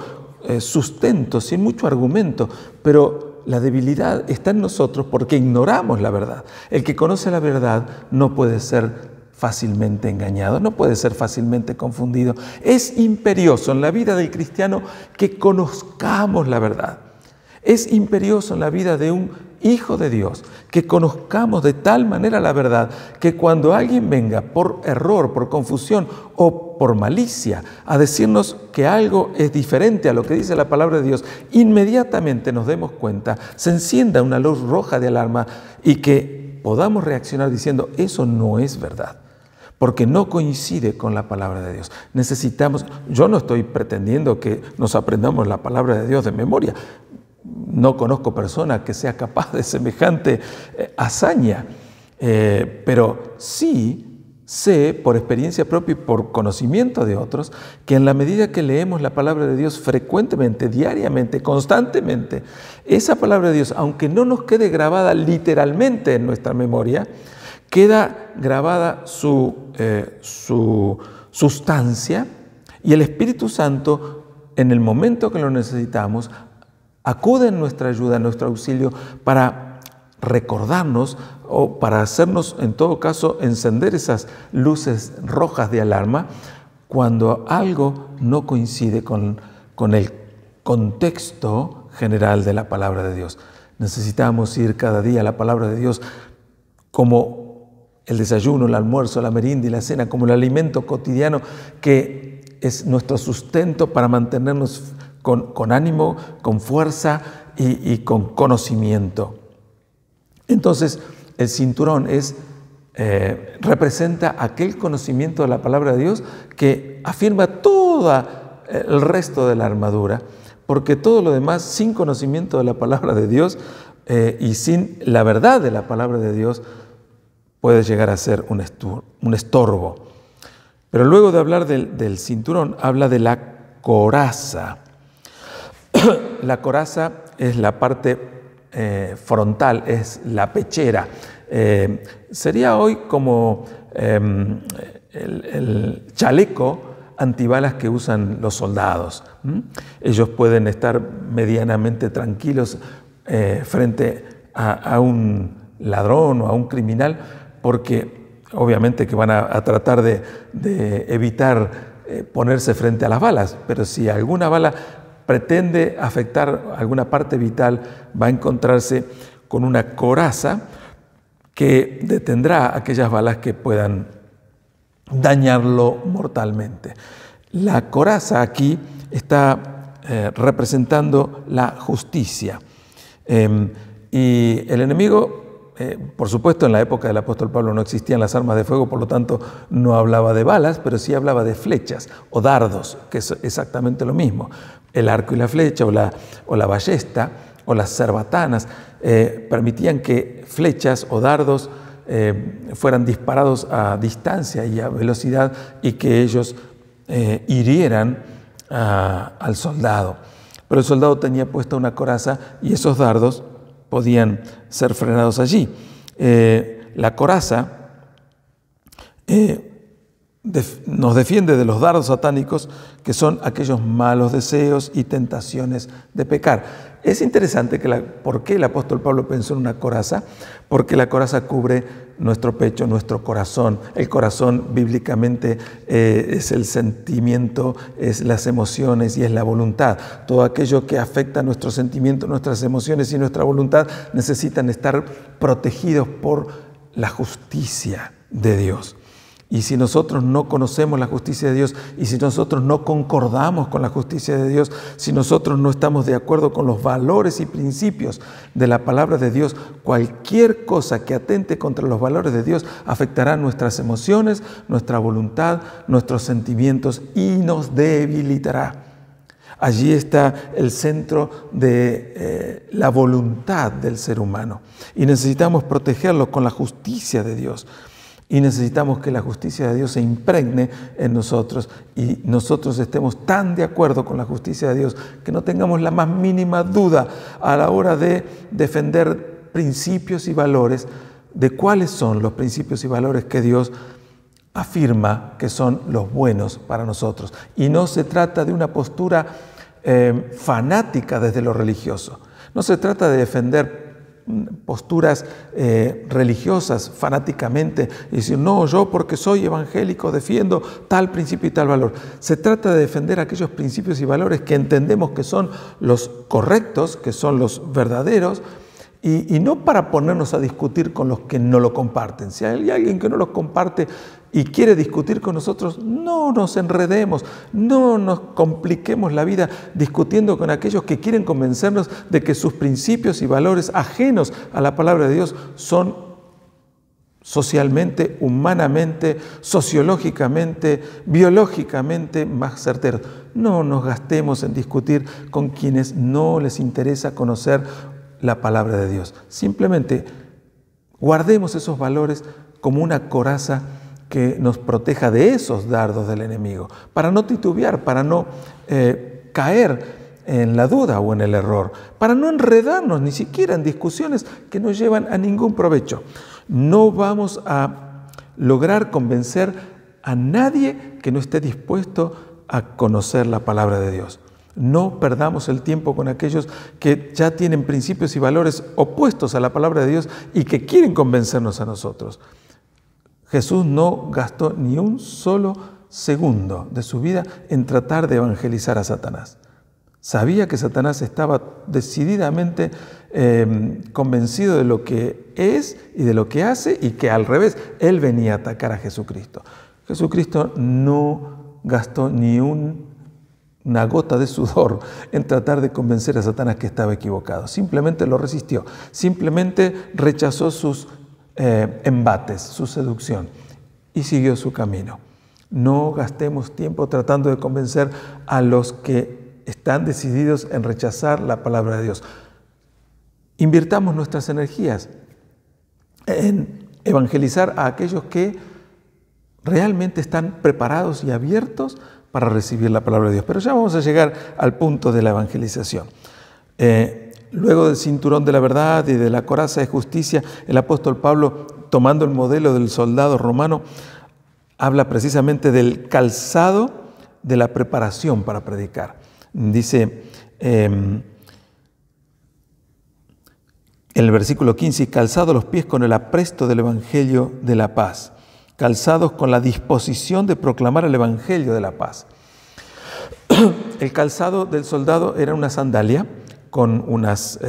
sustento, sin mucho argumento, pero la debilidad está en nosotros porque ignoramos la verdad. El que conoce la verdad no puede ser fácilmente engañado, no puede ser fácilmente confundido. Es imperioso en la vida del cristiano que conozcamos la verdad. Es imperioso en la vida de un hijo de Dios que conozcamos de tal manera la verdad que cuando alguien venga por error, por confusión o por malicia a decirnos que algo es diferente a lo que dice la palabra de Dios, inmediatamente nos demos cuenta, se encienda una luz roja de alarma y que podamos reaccionar diciendo: eso no es verdad, porque no coincide con la palabra de Dios. Yo no estoy pretendiendo que nos aprendamos la palabra de Dios de memoria. No conozco persona que sea capaz de semejante hazaña, pero sí sé por experiencia propia y por conocimiento de otros que en la medida que leemos la palabra de Dios frecuentemente, diariamente, constantemente, esa palabra de Dios, aunque no nos quede grabada literalmente en nuestra memoria, queda grabada su sustancia, y el Espíritu Santo, en el momento que lo necesitamos, acude en nuestra ayuda, en nuestro auxilio, para recordarnos o para hacernos, en todo caso, encender esas luces rojas de alarma cuando algo no coincide con el contexto general de la palabra de Dios. Necesitamos ir cada día a la palabra de Dios como el desayuno, el almuerzo, la merienda y la cena, como el alimento cotidiano que es nuestro sustento para mantenernos con ánimo, con fuerza y con conocimiento. Entonces, el cinturón representa aquel conocimiento de la palabra de Dios que afirma todo el resto de la armadura, porque todo lo demás, sin conocimiento de la palabra de Dios y sin la verdad de la palabra de Dios, puede llegar a ser un estorbo. Pero luego de hablar del cinturón, habla de la coraza. La coraza es la parte frontal, es la pechera. Sería hoy como el chaleco antibalas que usan los soldados. Ellos pueden estar medianamente tranquilos frente a un ladrón o a un criminal, porque obviamente que van a tratar de evitar ponerse frente a las balas, pero si alguna bala pretende afectar alguna parte vital, va a encontrarse con una coraza que detendrá aquellas balas que puedan dañarlo mortalmente. La coraza aquí está representando la justicia. Y el enemigo, por supuesto, en la época del apóstol Pablo no existían las armas de fuego, por lo tanto no hablaba de balas, pero sí hablaba de flechas o dardos, que es exactamente lo mismo. El arco y la flecha o la ballesta o las cerbatanas permitían que flechas o dardos fueran disparados a distancia y a velocidad y que ellos hirieran al soldado. Pero el soldado tenía puesta una coraza y esos dardos podían ser frenados allí. La coraza nos defiende de los dardos satánicos, que son aquellos malos deseos y tentaciones de pecar. Es interesante por qué el apóstol Pablo pensó en una coraza, porque la coraza cubre nuestro pecho, nuestro corazón. El corazón bíblicamente es el sentimiento, es las emociones y es la voluntad. Todo aquello que afecta a nuestros sentimientos, nuestras emociones y nuestra voluntad necesitan estar protegidos por la justicia de Dios. Y si nosotros no conocemos la justicia de Dios y si nosotros no concordamos con la justicia de Dios, si nosotros no estamos de acuerdo con los valores y principios de la palabra de Dios, cualquier cosa que atente contra los valores de Dios afectará nuestras emociones, nuestra voluntad, nuestros sentimientos y nos debilitará. Allí está el centro de la voluntad del ser humano. Y necesitamos protegerlo con la justicia de Dios. Y necesitamos que la justicia de Dios se impregne en nosotros y nosotros estemos tan de acuerdo con la justicia de Dios que no tengamos la más mínima duda a la hora de defender principios y valores, de cuáles son los principios y valores que Dios afirma que son los buenos para nosotros. Y no se trata de una postura fanática desde lo religioso. No se trata de defender posturas religiosas fanáticamente y decir, no, yo porque soy evangélico defiendo tal principio y tal valor. Se trata de defender aquellos principios y valores que entendemos que son los correctos, que son los verdaderos, y no para ponernos a discutir con los que no lo comparten. Si hay alguien que no los comparte y quiere discutir con nosotros, no nos enredemos, no nos compliquemos la vida discutiendo con aquellos que quieren convencernos de que sus principios y valores ajenos a la palabra de Dios son socialmente, humanamente, sociológicamente, biológicamente más certeros. No nos gastemos en discutir con quienes no les interesa conocer la palabra de Dios. Simplemente guardemos esos valores como una coraza que nos proteja de esos dardos del enemigo, para no titubear, para no caer en la duda o en el error, para no enredarnos ni siquiera en discusiones que no llevan a ningún provecho. No vamos a lograr convencer a nadie que no esté dispuesto a conocer la palabra de Dios. No perdamos el tiempo con aquellos que ya tienen principios y valores opuestos a la palabra de Dios y que quieren convencernos a nosotros. Jesús no gastó ni un solo segundo de su vida en tratar de evangelizar a Satanás. Sabía que Satanás estaba decididamente convencido de lo que es y de lo que hace y que al revés, él venía a atacar a Jesucristo. Jesucristo no gastó ni una gota de sudor en tratar de convencer a Satanás que estaba equivocado. Simplemente lo resistió, simplemente rechazó sus embates, su seducción y siguió su camino. No gastemos tiempo tratando de convencer a los que están decididos en rechazar la palabra de Dios. Invirtamos nuestras energías en evangelizar a aquellos que realmente están preparados y abiertos para recibir la palabra de Dios. Pero ya vamos a llegar al punto de la evangelización. Luego del cinturón de la verdad y de la coraza de justicia, el apóstol Pablo, tomando el modelo del soldado romano, habla precisamente del calzado de la preparación para predicar. Dice en el versículo 15, calzados los pies con el apresto del evangelio de la paz. Calzados con la disposición de proclamar el evangelio de la paz. El calzado del soldado era una sandalia con unas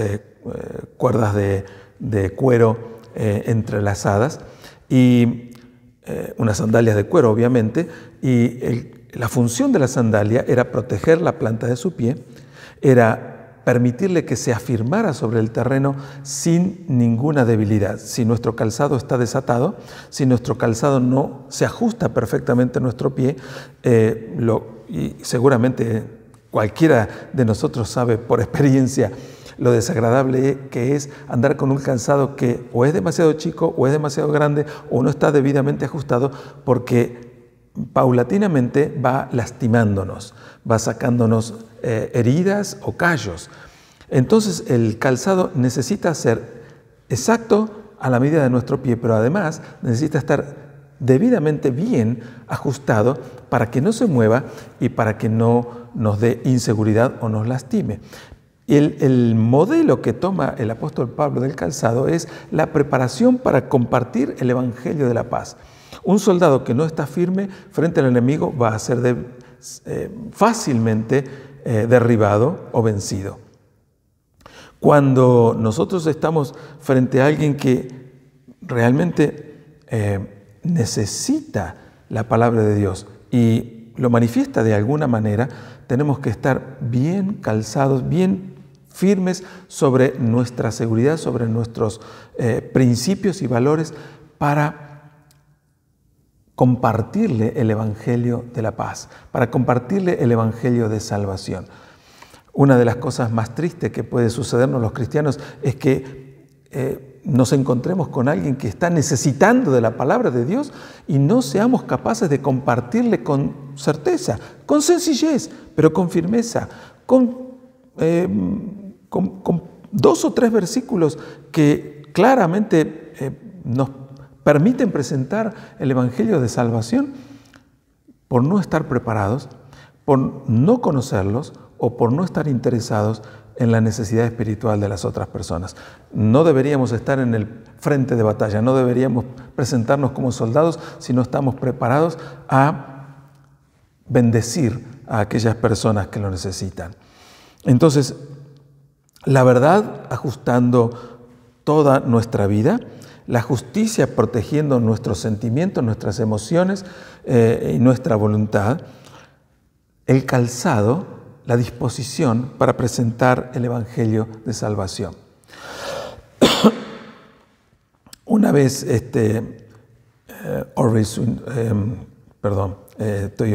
cuerdas de cuero entrelazadas y unas sandalias de cuero obviamente, y la función de la sandalia era proteger la planta de su pie, era permitirle que se afirmara sobre el terreno sin ninguna debilidad. Si nuestro calzado está desatado, si nuestro calzado no se ajusta perfectamente a nuestro pie, y seguramente cualquiera de nosotros sabe por experiencia lo desagradable que es andar con un calzado que o es demasiado chico o es demasiado grande o no está debidamente ajustado, porque paulatinamente va lastimándonos, va sacándonos heridas o callos. Entonces el calzado necesita ser exacto a la medida de nuestro pie, pero además necesita estar debidamente bien ajustado para que no se mueva y para que no nos dé inseguridad o nos lastime. El modelo que toma el apóstol Pablo del calzado es la preparación para compartir el evangelio de la paz. Un soldado que no está firme frente al enemigo va a ser fácilmente derribado o vencido. Cuando nosotros estamos frente a alguien que realmente necesita la palabra de Dios y lo manifiesta de alguna manera, tenemos que estar bien calzados, bien firmes sobre nuestra seguridad, sobre nuestros principios y valores para compartirle el evangelio de la paz, para compartirle el evangelio de salvación. Una de las cosas más tristes que puede sucedernos los cristianos es que nos encontremos con alguien que está necesitando de la palabra de Dios y no seamos capaces de compartirle con certeza, con sencillez, pero con firmeza, con 2 o 3 versículos que claramente nos permiten presentar el Evangelio de salvación, por no estar preparados, por no conocerlos o por no estar interesados en la necesidad espiritual de las otras personas. No deberíamos estar en el frente de batalla, no deberíamos presentarnos como soldados si no estamos preparados a bendecir a aquellas personas que lo necesitan. Entonces, la verdad ajustando toda nuestra vida, la justicia protegiendo nuestros sentimientos, nuestras emociones y nuestra voluntad, el calzado, la disposición para presentar el Evangelio de salvación. Una vez, estoy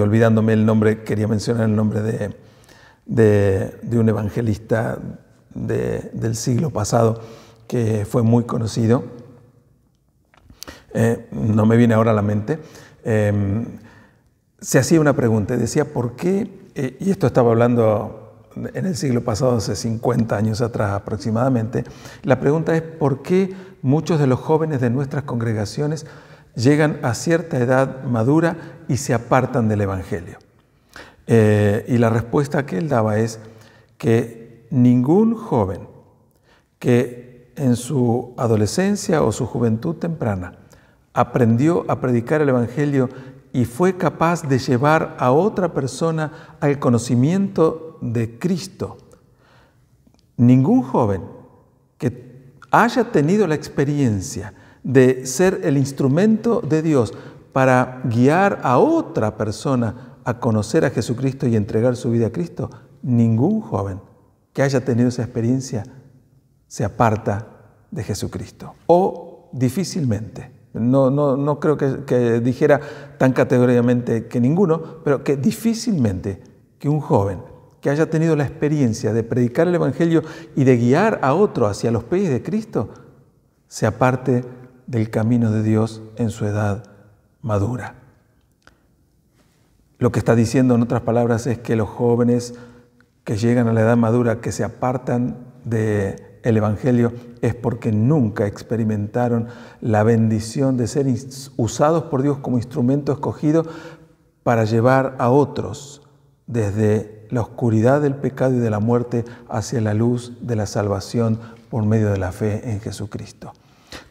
olvidándome el nombre, quería mencionar el nombre de un evangelista del siglo pasado que fue muy conocido, no me viene ahora a la mente, se hacía una pregunta y decía, ¿por qué? Y esto estaba hablando en el siglo pasado, hace 50 años atrás aproximadamente. La pregunta es, ¿por qué muchos de los jóvenes de nuestras congregaciones llegan a cierta edad madura y se apartan del Evangelio? Y la respuesta que él daba es que ningún joven que en su adolescencia o su juventud temprana aprendió a predicar el Evangelio y fue capaz de llevar a otra persona al conocimiento de Cristo. Ningún joven que haya tenido la experiencia de ser el instrumento de Dios para guiar a otra persona a conocer a Jesucristo y entregar su vida a Cristo, ningún joven que haya tenido esa experiencia se aparta de Jesucristo. O difícilmente. No creo que dijera tan categóricamente que ninguno, pero que difícilmente que un joven que haya tenido la experiencia de predicar el Evangelio y de guiar a otro hacia los pies de Cristo, se aparte del camino de Dios en su edad madura. Lo que está diciendo en otras palabras es que los jóvenes que llegan a la edad madura, que se apartan del Evangelio, es porque nunca experimentaron la bendición de ser usados por Dios como instrumento escogido para llevar a otros desde la oscuridad del pecado y de la muerte hacia la luz de la salvación por medio de la fe en Jesucristo.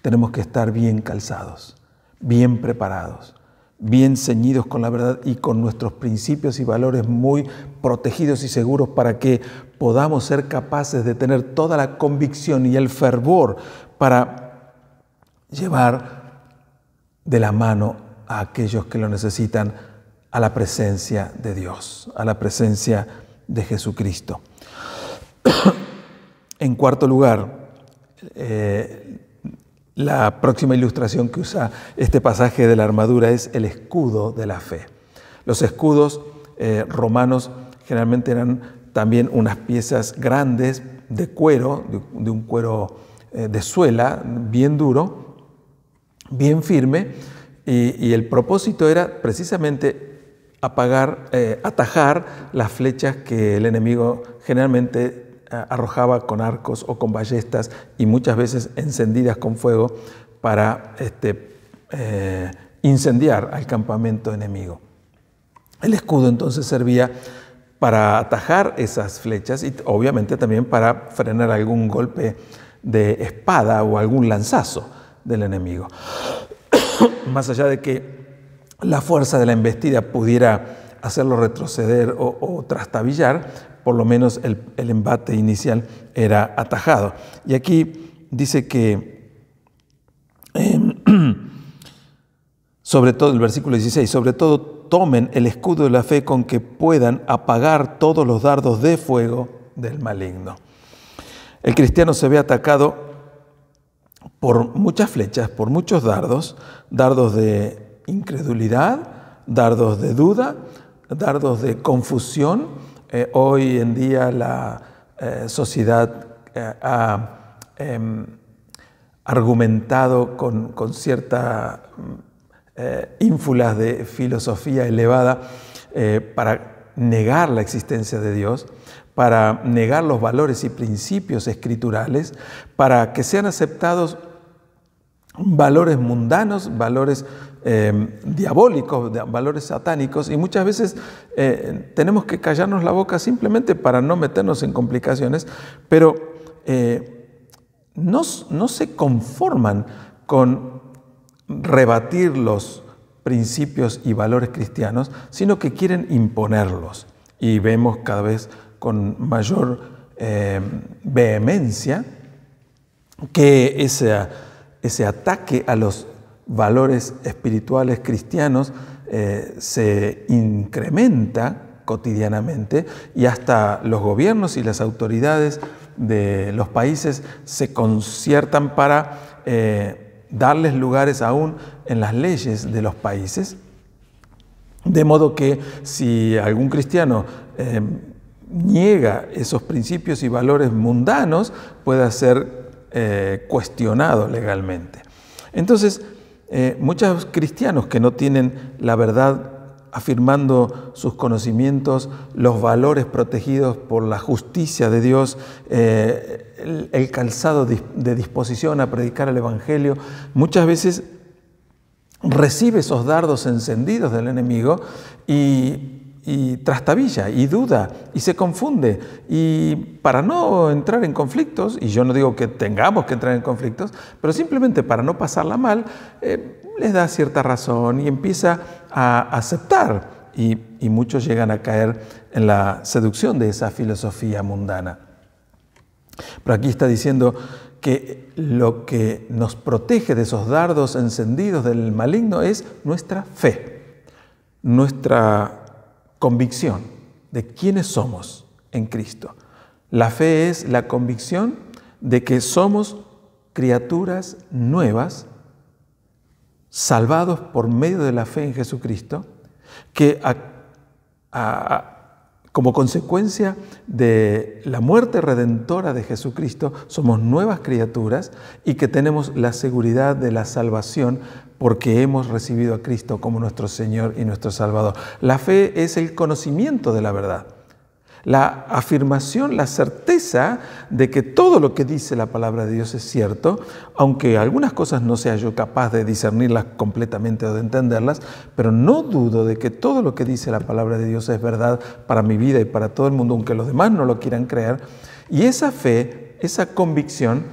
Tenemos que estar bien calzados, bien preparados, bien ceñidos con la verdad y con nuestros principios y valores muy protegidos y seguros para que podamos ser capaces de tener toda la convicción y el fervor para llevar de la mano a aquellos que lo necesitan a la presencia de Dios, a la presencia de Jesucristo. En cuarto lugar, la próxima ilustración que usa este pasaje de la armadura es el escudo de la fe. Los escudos romanos generalmente eran también unas piezas grandes de cuero, de un cuero de suela, bien duro, bien firme, y el propósito era precisamente atajar las flechas que el enemigo generalmente arrojaba con arcos o con ballestas y muchas veces encendidas con fuego para incendiar al campamento enemigo. El escudo entonces servía para atajar esas flechas y obviamente también para frenar algún golpe de espada o algún lanzazo del enemigo. Más allá de que la fuerza de la embestida pudiera hacerlo retroceder o trastabillar, por lo menos el embate inicial era atajado. Y aquí dice que, sobre todo, el versículo 16, sobre todo tomen el escudo de la fe con que puedan apagar todos los dardos de fuego del maligno. El cristiano se ve atacado por muchas flechas, por muchos dardos, dardos de incredulidad, dardos de duda, dardos de confusión, hoy en día la sociedad ha argumentado con cierta ínfulas de filosofía elevada para negar la existencia de Dios, para negar los valores y principios escriturales, para que sean aceptados valores mundanos, valores diabólicos, valores satánicos, y muchas veces tenemos que callarnos la boca simplemente para no meternos en complicaciones, pero no se conforman con rebatir los principios y valores cristianos, sino que quieren imponerlos. Y vemos cada vez con mayor vehemencia que ese ataque a los valores espirituales cristianos se incrementa cotidianamente, y hasta los gobiernos y las autoridades de los países se conciertan para darles lugares aún en las leyes de los países, de modo que si algún cristiano niega esos principios y valores mundanos, pueda ser cuestionado legalmente. Entonces, muchos cristianos que no tienen la verdad afirmando sus conocimientos, los valores protegidos por la justicia de Dios, el calzado de disposición a predicar el Evangelio, muchas veces recibe esos dardos encendidos del enemigo y trastabilla y duda y se confunde, y para no entrar en conflictos, y yo no digo que tengamos que entrar en conflictos, pero simplemente para no pasarla mal, les da cierta razón y empieza a aceptar, y muchos llegan a caer en la seducción de esa filosofía mundana. Pero aquí está diciendo que lo que nos protege de esos dardos encendidos del maligno es nuestra fe, nuestra convicción de quiénes somos en Cristo. La fe es la convicción de que somos criaturas nuevas, salvados por medio de la fe en Jesucristo, que como consecuencia de la muerte redentora de Jesucristo somos nuevas criaturas, y que tenemos la seguridad de la salvación porque hemos recibido a Cristo como nuestro Señor y nuestro Salvador. La fe es el conocimiento de la verdad, la afirmación, la certeza de que todo lo que dice la palabra de Dios es cierto, aunque algunas cosas no sea yo capaz de discernirlas completamente o de entenderlas, pero no dudo de que todo lo que dice la palabra de Dios es verdad para mi vida y para todo el mundo, aunque los demás no lo quieran creer. Y esa fe, esa convicción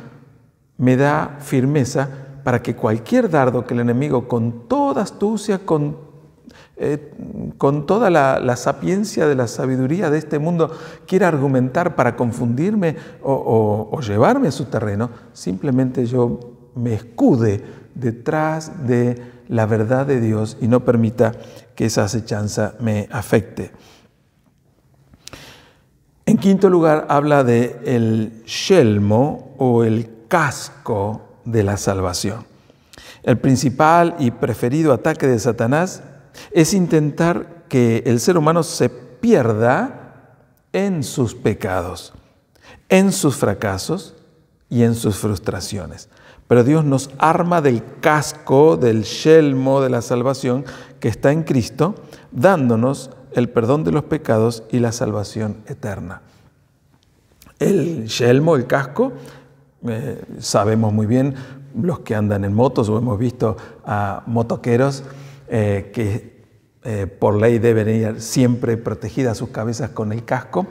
me da firmeza para que cualquier dardo que el enemigo, con toda astucia, con toda la sapiencia de la sabiduría de este mundo, quiera argumentar para confundirme o llevarme a su terreno, simplemente yo me escude detrás de la verdad de Dios y no permita que esa acechanza me afecte. En quinto lugar, habla de el yelmo o el casco de la salvación. El principal y preferido ataque de Satanás es intentar que el ser humano se pierda en sus pecados, en sus fracasos y en sus frustraciones. Pero Dios nos arma del casco, del yelmo de la salvación que está en Cristo, dándonos el perdón de los pecados y la salvación eterna. El yelmo, el casco, sabemos muy bien los que andan en motos, o hemos visto a motoqueros que por ley deben ir siempre protegidas sus cabezas con el casco,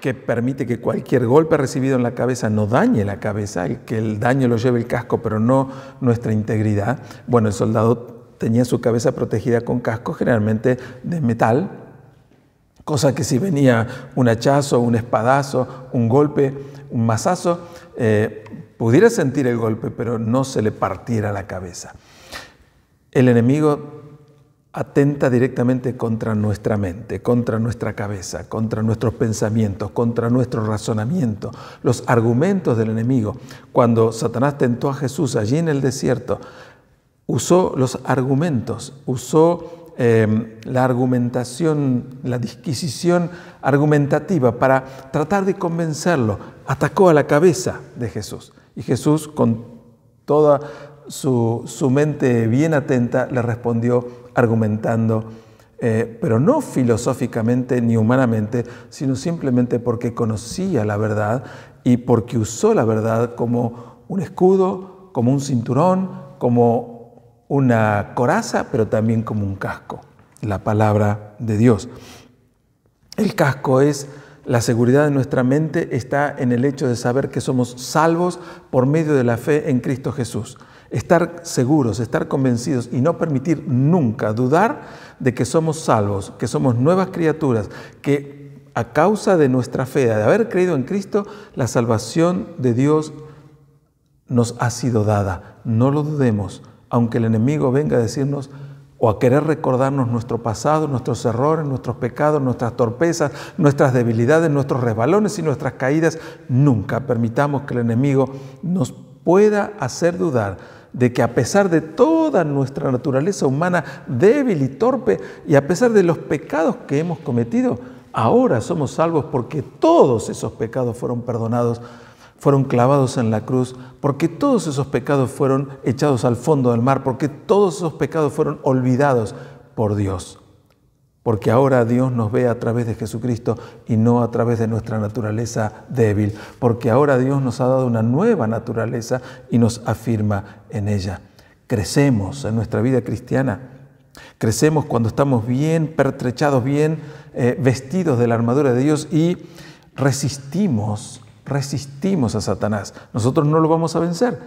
que permite que cualquier golpe recibido en la cabeza no dañe la cabeza, que el daño lo lleve el casco, pero no nuestra integridad. Bueno, el soldado tenía su cabeza protegida con casco, generalmente de metal, cosa que si venía un hachazo, un espadazo, un golpe, un mazazo, pudiera sentir el golpe, pero no se le partiera la cabeza. El enemigo atenta directamente contra nuestra mente, contra nuestra cabeza, contra nuestros pensamientos, contra nuestro razonamiento, los argumentos del enemigo. Cuando Satanás tentó a Jesús allí en el desierto, usó los argumentos, usó la argumentación, la disquisición argumentativa para tratar de convencerlo. Atacó a la cabeza de Jesús. Y Jesús, con toda su mente bien atenta, le respondió argumentando, pero no filosóficamente ni humanamente, sino simplemente porque conocía la verdad y porque usó la verdad como un escudo, como un cinturón, como una coraza, pero también como un casco, la palabra de Dios. El casco es la seguridad de nuestra mente, está en el hecho de saber que somos salvos por medio de la fe en Cristo Jesús. Estar seguros, estar convencidos y no permitir nunca dudar de que somos salvos, que somos nuevas criaturas, que a causa de nuestra fe, de haber creído en Cristo, la salvación de Dios nos ha sido dada. No lo dudemos, aunque el enemigo venga a decirnos o a querer recordarnos nuestro pasado, nuestros errores, nuestros pecados, nuestras torpezas, nuestras debilidades, nuestros resbalones y nuestras caídas. Nunca permitamos que el enemigo nos pueda hacer dudar de que a pesar de toda nuestra naturaleza humana débil y torpe y a pesar de los pecados que hemos cometido, ahora somos salvos porque todos esos pecados fueron perdonados, fueron clavados en la cruz, porque todos esos pecados fueron echados al fondo del mar, porque todos esos pecados fueron olvidados por Dios. Porque ahora Dios nos ve a través de Jesucristo y no a través de nuestra naturaleza débil. Porque ahora Dios nos ha dado una nueva naturaleza y nos afirma en ella. Crecemos en nuestra vida cristiana. Crecemos cuando estamos bien pertrechados, bien vestidos de la armadura de Dios y resistimos a Satanás. Nosotros no lo vamos a vencer,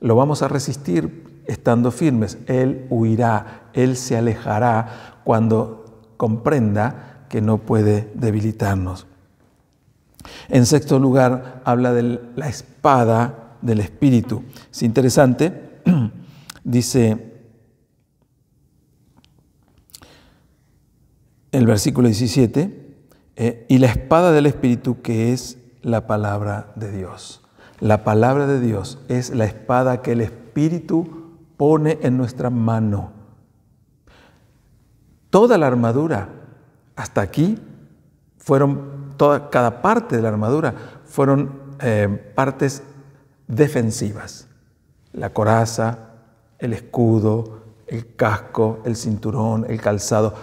lo vamos a resistir estando firmes. Él huirá, Él se alejará cuando comprenda que no puede debilitarnos. En sexto lugar, habla de la espada del Espíritu. Es interesante, dice el versículo 17, y la espada del Espíritu, que es la palabra de Dios. La palabra de Dios es la espada que el Espíritu pone en nuestra mano. Toda la armadura, hasta aquí, cada parte de la armadura fueron partes defensivas. La coraza, el escudo, el casco, el cinturón, el calzado,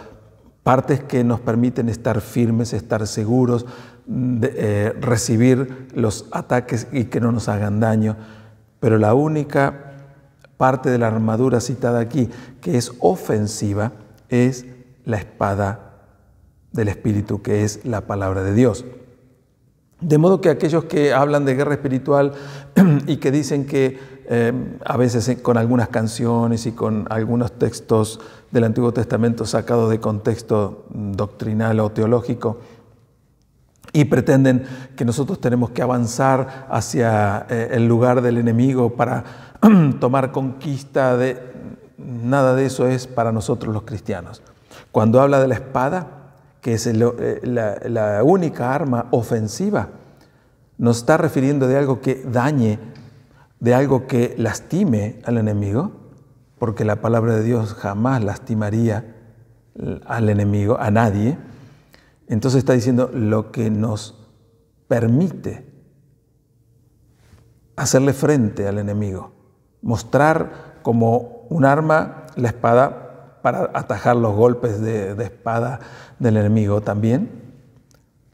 partes que nos permiten estar firmes, estar seguros, recibir los ataques y que no nos hagan daño. Pero la única parte de la armadura citada aquí que es ofensiva es la espada del Espíritu, que es la palabra de Dios. De modo que aquellos que hablan de guerra espiritual y que dicen que a veces con algunas canciones y con algunos textos del Antiguo Testamento sacados de contexto doctrinal o teológico, y pretenden que nosotros tenemos que avanzar hacia el lugar del enemigo para tomar conquista nada de eso es para nosotros los cristianos. Cuando habla de la espada, que es la única arma ofensiva, nos está refiriendo de algo que dañe, de algo que lastime al enemigo, porque la palabra de Dios jamás lastimaría al enemigo, a nadie. Entonces está diciendo lo que nos permite hacerle frente al enemigo, mostrar como un arma la espada para atajar los golpes de espada del enemigo también.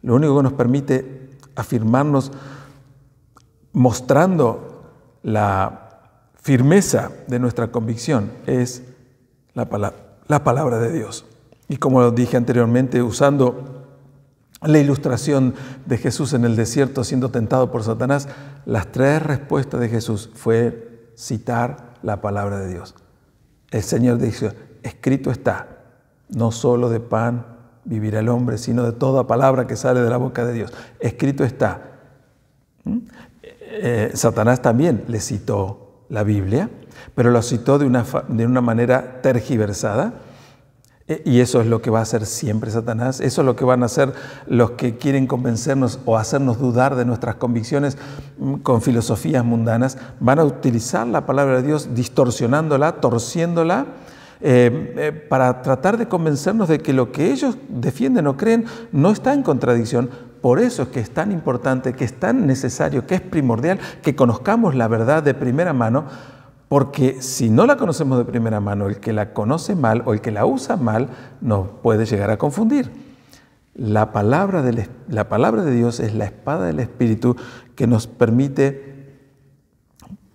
Lo único que nos permite afirmarnos mostrando la firmeza de nuestra convicción es la palabra de Dios. Y como dije anteriormente, usando la ilustración de Jesús en el desierto siendo tentado por Satanás, las tres respuestas de Jesús fue citar la palabra de Dios. El Señor dice, escrito está, no solo de pan vivirá el hombre, sino de toda palabra que sale de la boca de Dios. Escrito está. Satanás también le citó la Biblia, pero lo citó de una manera tergiversada. Y eso es lo que va a hacer siempre Satanás. Eso es lo que van a hacer los que quieren convencernos o hacernos dudar de nuestras convicciones con filosofías mundanas. Van a utilizar la palabra de Dios distorsionándola, torciéndola, para tratar de convencernos de que lo que ellos defienden o creen no está en contradicción. Por eso es que es tan importante, que es tan necesario, que es primordial que conozcamos la verdad de primera mano, porque si no la conocemos de primera mano, el que la conoce mal o el que la usa mal nos puede llegar a confundir. La palabra de Dios es la espada del Espíritu que nos permite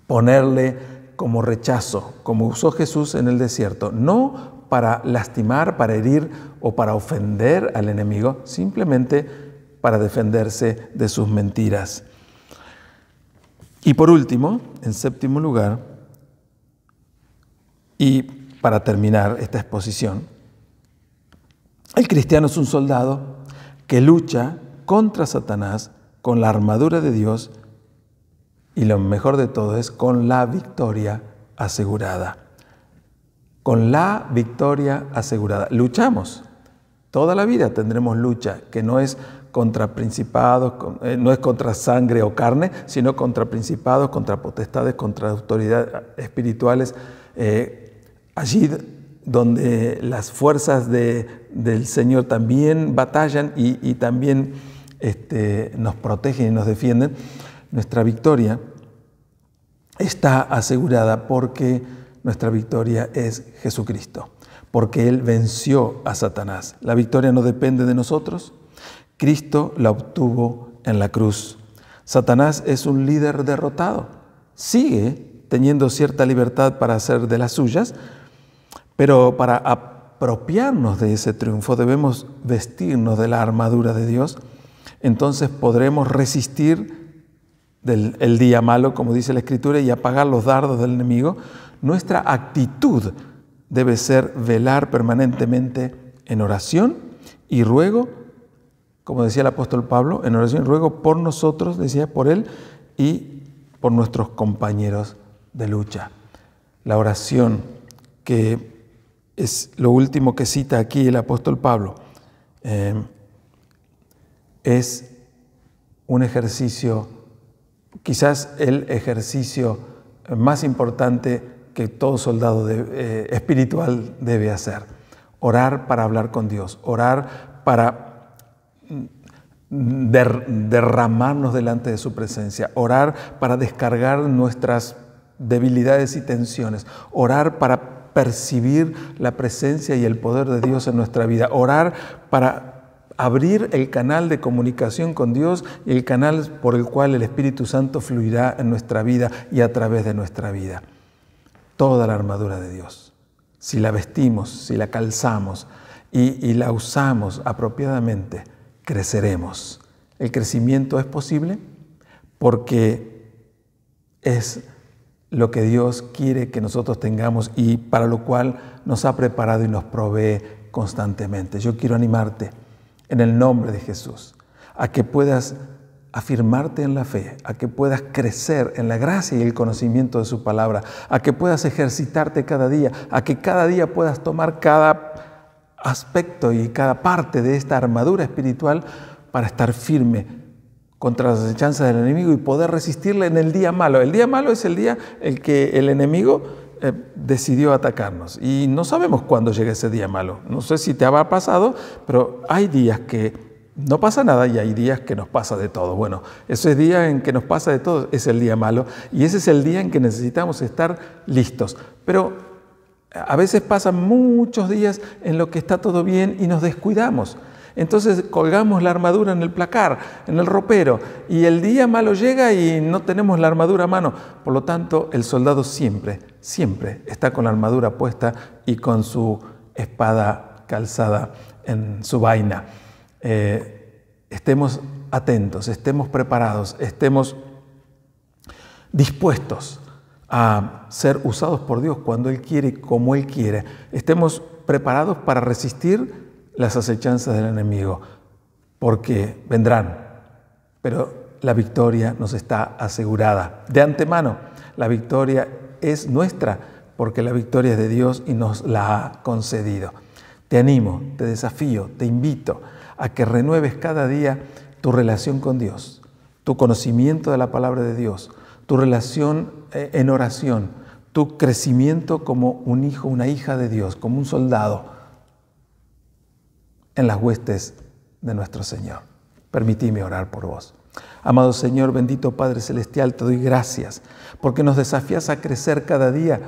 ponerle como rechazo, como usó Jesús en el desierto, no para lastimar, para herir o para ofender al enemigo, simplemente para defenderse de sus mentiras. Y por último, en séptimo lugar, y para terminar esta exposición, el cristiano es un soldado que lucha contra Satanás con la armadura de Dios y lo mejor de todo es con la victoria asegurada. Con la victoria asegurada. Luchamos. Toda la vida tendremos lucha, que no es contra principados, no es contra sangre o carne, sino contra principados, contra potestades, contra autoridades espirituales. Allí donde las fuerzas del Señor también batallan y también nos protegen y nos defienden, nuestra victoria está asegurada porque nuestra victoria es Jesucristo, porque Él venció a Satanás. La victoria no depende de nosotros, Cristo la obtuvo en la cruz. Satanás es un líder derrotado, sigue teniendo cierta libertad para hacer de las suyas, pero para apropiarnos de ese triunfo debemos vestirnos de la armadura de Dios. Entonces podremos resistir el día malo, como dice la Escritura, y apagar los dardos del enemigo. Nuestra actitud debe ser velar permanentemente en oración y ruego, como decía el apóstol Pablo, en oración y ruego por nosotros, decía, por él y por nuestros compañeros de lucha. La oración, que es lo último que cita aquí el apóstol Pablo, es un ejercicio, quizás el ejercicio más importante que todo soldado espiritual debe hacer. Orar para hablar con Dios, orar para derramarnos delante de su presencia, orar para descargar nuestras debilidades y tensiones, orar para percibir la presencia y el poder de Dios en nuestra vida, orar para abrir el canal de comunicación con Dios y el canal por el cual el Espíritu Santo fluirá en nuestra vida y a través de nuestra vida. Toda la armadura de Dios, si la vestimos, si la calzamos y la usamos apropiadamente, creceremos. El crecimiento es posible porque es lo que Dios quiere que nosotros tengamos y para lo cual nos ha preparado y nos provee constantemente. Yo quiero animarte en el nombre de Jesús a que puedas afirmarte en la fe, a que puedas crecer en la gracia y el conocimiento de su palabra, a que puedas ejercitarte cada día, a que cada día puedas tomar cada aspecto y cada parte de esta armadura espiritual para estar firme contra las acechanzas del enemigo y poder resistirle en el día malo. El día malo es el día en que el enemigo decidió atacarnos y no sabemos cuándo llega ese día malo. No sé si te habrá pasado, pero hay días que no pasa nada y hay días que nos pasa de todo. Bueno, ese día en que nos pasa de todo es el día malo y ese es el día en que necesitamos estar listos. Pero a veces pasan muchos días en los que está todo bien y nos descuidamos. Entonces colgamos la armadura en el placar, en el ropero, y el día malo llega y no tenemos la armadura a mano. Por lo tanto, el soldado siempre está con la armadura puesta y con su espada calzada en su vaina. Estemos atentos, estemos preparados, estemos dispuestos a ser usados por Dios cuando Él quiere y como Él quiere. Estemos preparados para resistir las acechanzas del enemigo, porque vendrán, pero la victoria nos está asegurada. De antemano, la victoria es nuestra, porque la victoria es de Dios y nos la ha concedido. Te animo, te desafío, te invito a que renueves cada día tu relación con Dios, tu conocimiento de la palabra de Dios, tu relación en oración, tu crecimiento como un hijo, una hija de Dios, como un soldado en las huestes de nuestro Señor. Permitime orar por vos. Amado Señor, bendito Padre Celestial, te doy gracias porque nos desafías a crecer cada día,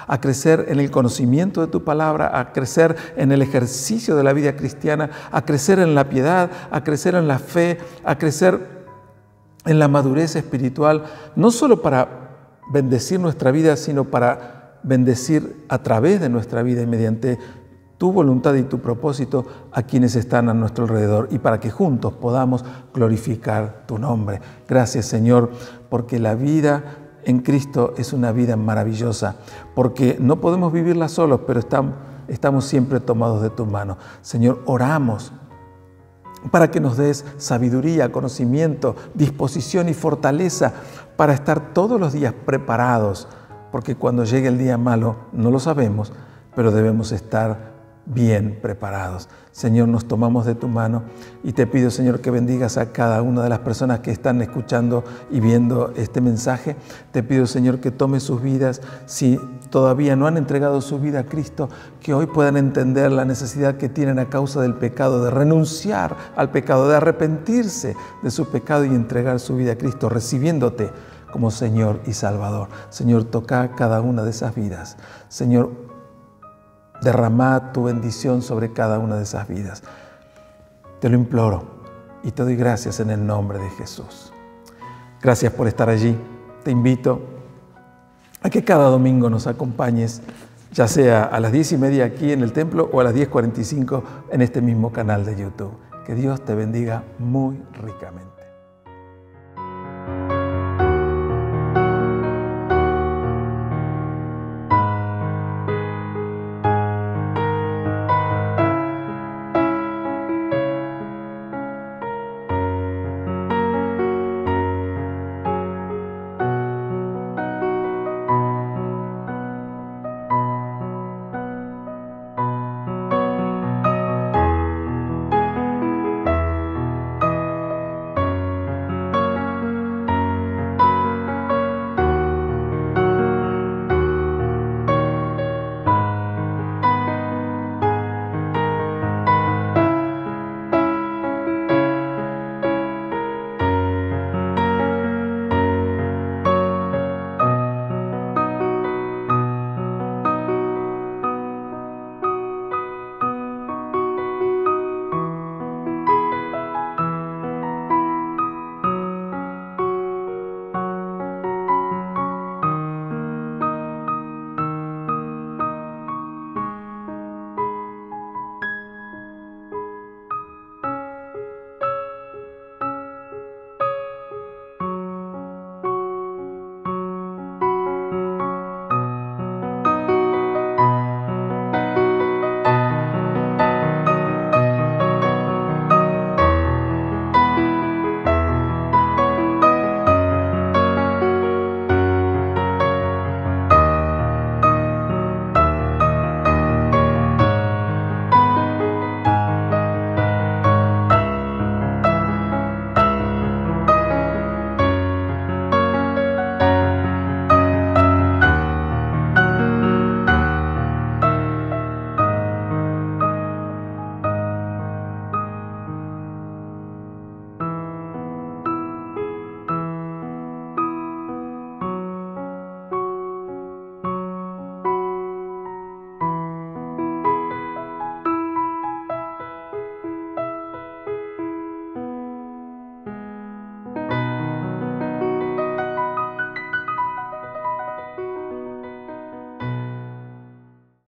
a crecer en el conocimiento de tu palabra, a crecer en el ejercicio de la vida cristiana, a crecer en la piedad, a crecer en la fe, a crecer en la madurez espiritual, no solo para bendecir nuestra vida, sino para bendecir a través de nuestra vida y mediante tu voluntad y tu propósito a quienes están a nuestro alrededor y para que juntos podamos glorificar tu nombre. Gracias, Señor, porque la vida en Cristo es una vida maravillosa, porque no podemos vivirla solos, pero estamos siempre tomados de tu mano. Señor, oramos para que nos des sabiduría, conocimiento, disposición y fortaleza para estar todos los días preparados, porque cuando llegue el día malo no lo sabemos, pero debemos estar bien preparados. Señor, nos tomamos de tu mano y te pido, Señor, que bendigas a cada una de las personas que están escuchando y viendo este mensaje. Te pido, Señor, que tome sus vidas. Si todavía no han entregado su vida a Cristo, que hoy puedan entender la necesidad que tienen a causa del pecado, de renunciar al pecado, de arrepentirse de su pecado y entregar su vida a Cristo, recibiéndote como Señor y Salvador. Señor, toca cada una de esas vidas. Señor, derrama tu bendición sobre cada una de esas vidas. Te lo imploro y te doy gracias en el nombre de Jesús. Gracias por estar allí. Te invito a que cada domingo nos acompañes, ya sea a las 10:30 aquí en el templo o a las 10:45 en este mismo canal de YouTube. Que Dios te bendiga muy ricamente.